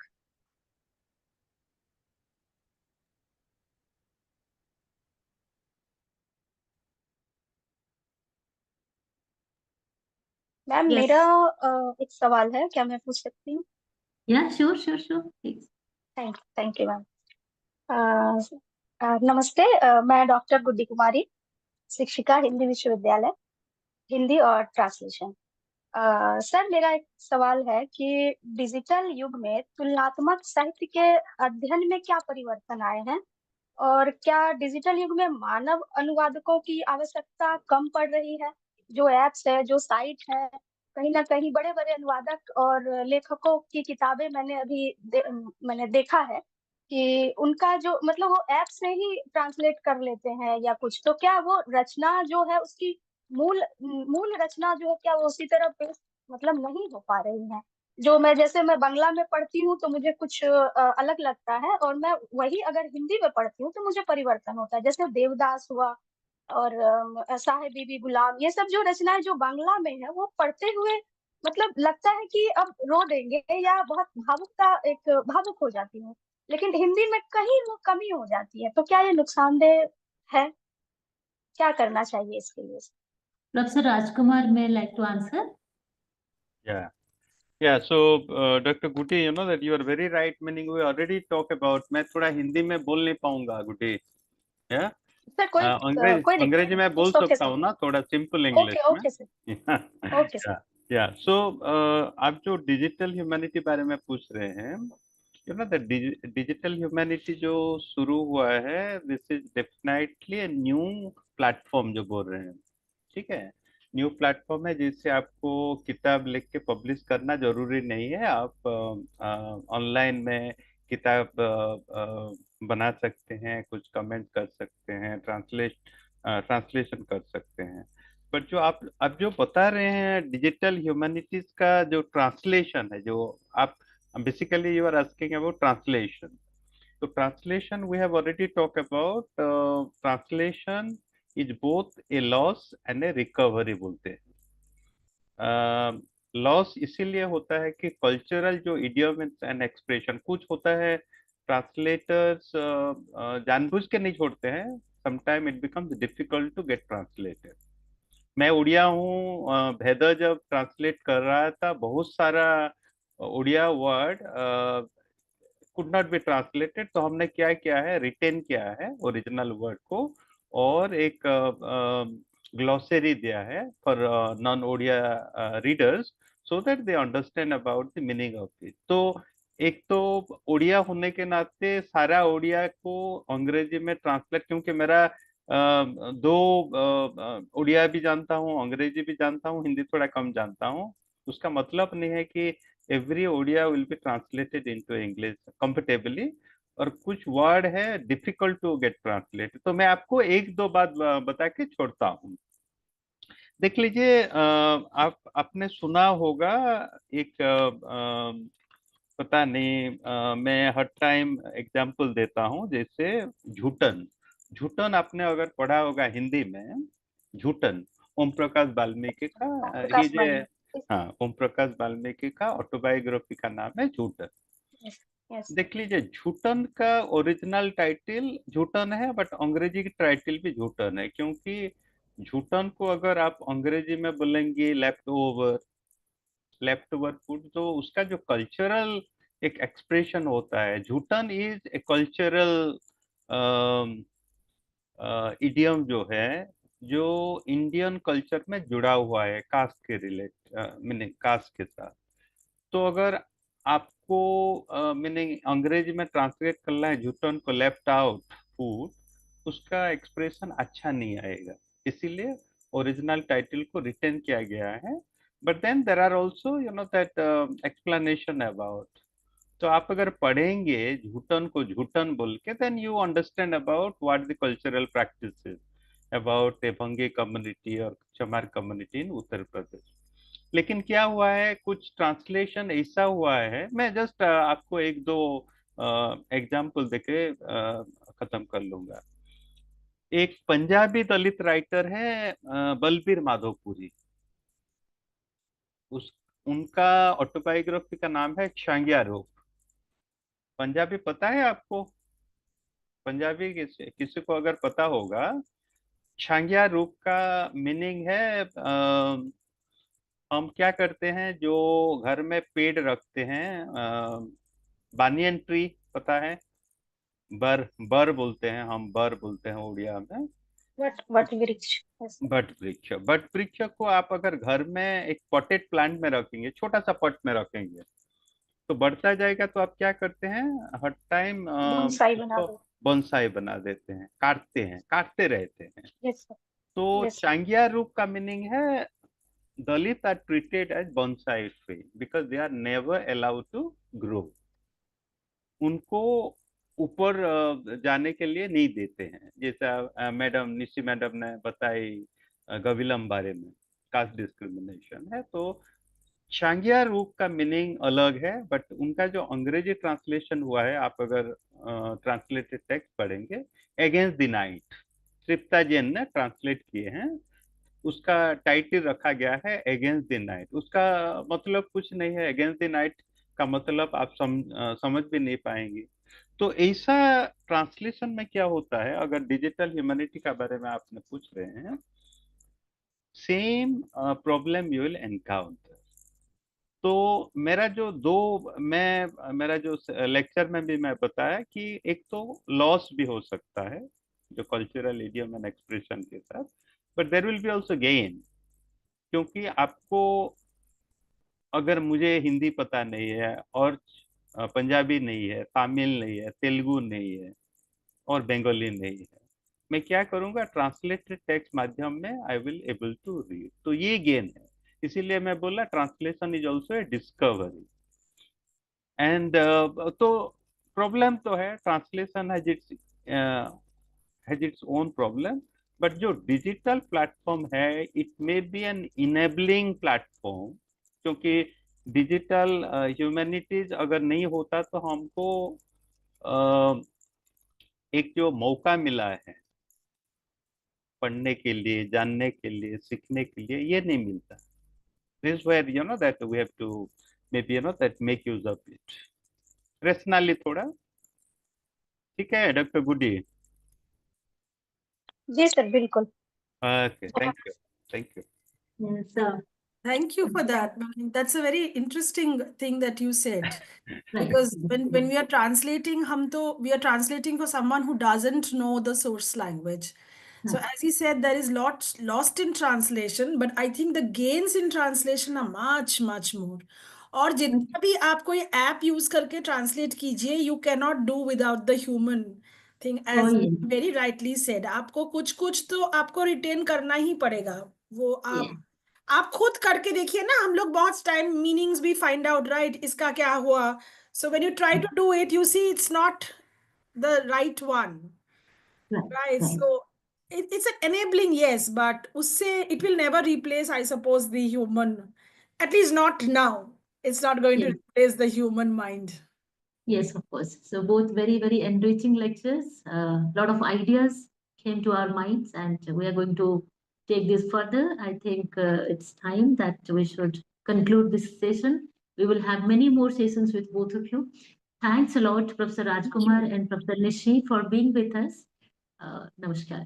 Ma'am Yes. मेरा एक सवाल है, क्या मैं पूछ सकती हूँ? Yeah, sure, please. Thank you ma'am. नमस्ते, मैं डॉक्टर गुड्डी कुमारी, शिक्षिका हिंदी विश्वविद्यालय, हिंदी और ट्रांसलेशन। सर, मेरा एक सवाल है कि डिजिटल युग में तुलनात्मक साहित्य के अध्ययन में क्या परिवर्तन आए हैं, और क्या डिजिटल युग में मानव अनुवादकों की आवश्यकता कम पड़ रही है? जो एप्स है, जो साइट है, कहीं ना कहीं बड़े बड़े अनुवादक और लेखकों की किताबें मैंने देखा है कि उनका जो मतलब वो ऐप से ही ट्रांसलेट कर लेते हैं या कुछ, तो क्या वो रचना जो है उसकी मूल मूल रचना जो है क्या वो उसी तरह पेश मतलब नहीं हो पा रही है? जो मैं बांग्ला में पढ़ती हूँ तो मुझे कुछ अलग लगता है, और मैं वही अगर हिंदी में पढ़ती हूँ तो मुझे परिवर्तन होता है। जैसे देवदास हुआ और साहेब बीबी गुलाम, ये सब जो रचनाएं जो बांग्ला में है वो पढ़ते हुए मतलब लगता है कि अब रो देंगे या बहुत भावुक हो जाती हूँ। लेकिन हिंदी में कहीं वो कमी हो जाती है, तो क्या ये नुकसानदेह है? क्या करना चाहिए इसके लिए? Professor Rajkumar may like to answer. Yeah. Yeah, so Dr. Guti, you know that you are very right, meaning we already talk about, मैं थोड़ा हिंदी में बोल नहीं पाऊंगा गुटी, yeah? सर कोई कोई दिक्कत अंग्रेजी नहीं, में बोल इट्स ओके सकता सर। हूँ ना, थोड़ा सिंपल इंग्लिश ओके में। Okay sir, okay sir. या सो आप जो डिजिटल ह्यूमैनिटी बारे में पूछ रहे हैं, you know the digital humanity जो शुरू हुआ है, this is definitely a new platform जो बोल रहे हैं, ठीक है। न्यू प्लेटफॉर्म है जिससे आपको किताब लिख के पब्लिश करना जरूरी नहीं है, आप ऑनलाइन में किताब बना सकते हैं, कुछ कमेंट कर सकते हैं, ट्रांसलेशन कर सकते हैं। बट जो आप जो बता रहे हैं डिजिटल ह्यूमैनिटीज का जो ट्रांसलेशन है, जो आप basically you are asking about translation. तो translation we have already talk about, translation is both a loss and a recovery बोलते हैं। लॉस इसीलिए होता है कि कल्चरल जो इडियम्स एंड एक्सप्रेशन कुछ होता है, ट्रांसलेटर्स जानबूझ के नहीं छोड़ते हैं, sometime it becomes difficult to get translated. मैं उड़िया हूँ, भेदा जब ट्रांसलेट कर रहा था, बहुत सारा Odia word could not be translated, तो हमने क्या किया है, रिटेन किया है ओरिजिनल वर्ड को, और एक ग्लॉसरी दिया है for non Odia readers, so that they understand about the meaning of it. तो एक तो उड़िया होने के नाते सारा उड़िया को अंग्रेजी में ट्रांसलेट, क्योंकि मेरा दो उड़िया भी जानता हूँ, अंग्रेजी भी जानता हूँ, हिंदी थोड़ा कम जानता हूँ, उसका मतलब नहीं है कि every Odia will be translated into English comfortably, और कुछ वर्ड है डिफिकल्ट टू गेट ट्रांसलेटेड। तो मैं आपको एक दो बात बता के छोड़ता हूँ। देख लीजिए, आप आपने सुना होगा एक पता नहीं, मैं हर टाइम एग्जाम्पल देता हूँ, जैसे झूठन। झूठन आपने अगर पढ़ा होगा हिंदी में, झूठन ओम प्रकाश वाल्मीकि का, ही प्रकाश जे, वाल्मीकि। हाँ, ओम प्रकाश वाल्मीकि का ऑटोबायोग्राफी का नाम है झूठन। Yes yes. देख लीजिए, झूठन का ओरिजिनल टाइटल झूठन है, बट अंग्रेजी की टाइटल भी झूठन है, क्योंकि झूठन को अगर आप अंग्रेजी में बोलेंगे लेफ्ट ओवर फूड, तो उसका जो कल्चरल एक एक्सप्रेशन होता है, झूठन इज ए कल्चरल इडियम जो है, जो इंडियन कल्चर में जुड़ा हुआ है कास्ट के रिलेट, मीनिंग कास्ट के साथ। तो अगर आपको मीनिंग अंग्रेजी में ट्रांसलेट करना है झूठन को लेफ्ट आउट फूड, उसका एक्सप्रेशन अच्छा नहीं आएगा, इसीलिए ओरिजिनल टाइटल को रिटेन किया गया है। But then there are also you know that explanation about, तो आप अगर पढ़ेंगे झूठन को झूठन बोल के, then you understand about what the cultural practices about a Bhangi community और चमार कम्युनिटी इन उत्तर प्रदेश। लेकिन क्या हुआ है, कुछ ट्रांसलेशन ऐसा हुआ है, मैं जस्ट आपको एक दो एग्जाम्पल देके खत्म कर लूंगा। एक पंजाबी दलित राइटर है बलबीर माधोपुरी, उस उनका ऑटोबायोग्राफी का नाम है छांगिया रोग। पंजाबी पता है आपको? पंजाबी किसी को अगर पता होगा, छांगिया रूप का मीनिंग है, हम क्या करते हैं, जो घर में पेड़ रखते हैं, बानियन ट्री, पता है? बर बर बोलते हैं, हम बर बोलते हैं उड़िया में। वट वृक्ष। यस। बट वृक्ष को आप अगर घर में एक पॉटेड प्लांट में रखेंगे, छोटा सा पॉट में रखेंगे, तो बढ़ता जाएगा, तो आप क्या करते हैं, हर टाइम बोनसाई बना उसको दो। बोनसाई बना देते हैं, काटते रहते हैं। Yes sir. तो यस सर। चांगिया रूप का मीनिंग है, Dalit are treated as bonsai tree because they are never allowed to grow। उनको ऊपर जाने के लिए नहीं देते हैं, जैसा मैडम निशी मैडम ने बताई गविलम बारे में, कास्ट डिस्क्रिमिनेशन है। तो चांगिया रूप का मीनिंग अलग है, बट उनका जो अंग्रेजी ट्रांसलेशन हुआ है, आप अगर ट्रांसलेटेड टेक्स्ट पढ़ेंगे, अगेंस्ट द नाइट, तृप्ता जैन ने ट्रांसलेट किए हैं, उसका टाइटल रखा गया है अगेंस्ट द नाइट। उसका मतलब कुछ नहीं है, अगेंस्ट द नाइट का मतलब आप समझ भी नहीं पाएंगे। तो ऐसा ट्रांसलेशन में क्या होता है, अगर डिजिटल ह्यूमैनिटी का बारे में आपने पूछ रहे हैं, same problem you will encounter. तो मेरा जो लेक्चर में भी मैं बताया कि एक तो लॉस भी हो सकता है जो कल्चरल इडियम एंड एक्सप्रेशन के साथ, but there will be also gain, क्योंकि आपको, अगर मुझे हिंदी पता नहीं है और पंजाबी नहीं है, तमिल नहीं है, तेलुगु नहीं है और बंगाली नहीं है, मैं क्या करूंगा, ट्रांसलेटेड टेक्स्ट माध्यम में I will able to read. तो ये गेन है, इसीलिए मैं बोला translation is also a discovery. And तो प्रॉब्लम तो है, translation has its own problem, but जो डिजिटल प्लेटफॉर्म है it may be an enabling platform, क्योंकि डिजिटल ह्यूमैनिटीज अगर नहीं होता तो हमको एक जो मौका मिला है पढ़ने के लिए, जानने के लिए, सीखने के लिए, ये नहीं मिलता। This where you know that we have to maybe that make use of it rationally थोड़ा। ठीक है डॉक्टर गुडी? जी सर, बिल्कुल। Okay, thank you, thank you. Yes, Thank you for that. That's a very interesting thing that you said. right. Because when we are translating, we are translating for someone who doesn't know the source language. So as he said, there is lost in translation, but I think the gains in translation are much, much more. और जितना भी आप कोई app use करके translate कीजिए, you cannot do without the human thing, Oh, as yeah. Very rightly said. आपको कुछ कुछ तो आपको रिटेन करना ही पड़ेगा। वो आप खुद करके देखिए ना, हम लोग बहुत टाइम मीनिंग्स भी फाइंड आउट, राइट, इसका क्या हुआ। So when you try to do it, you see it's not the right one, Right, right? right. So it's an enabling, yes, but usse it will never replace, I suppose, the human, at least not now. It's not going to Yes. replace the human mind. Yes, of course. So both very, very enriching lectures. A lot of ideas came to our minds, and we are going to take this further. I think it's time that we should conclude this session. We will have many more sessions with both of you. Thanks a lot, Professor Rajkumar and Professor Nishi, for being with us. Namaskar.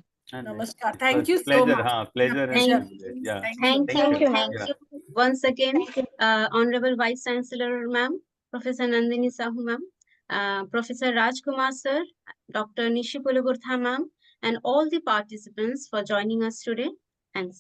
Namaskar. Thank you so Pleasure, much. हाँ, pleasure and Thank privilege. Yeah, Thank thank you. you. Thank Yeah. you once again, Honorable Vice Chancellor Ma'am, Professor Nandini Sahu Ma'am, Professor Rajkumar Sir, Dr. Nishi Pulugurtha Ma'am, and all the participants for joining us today. Thanks.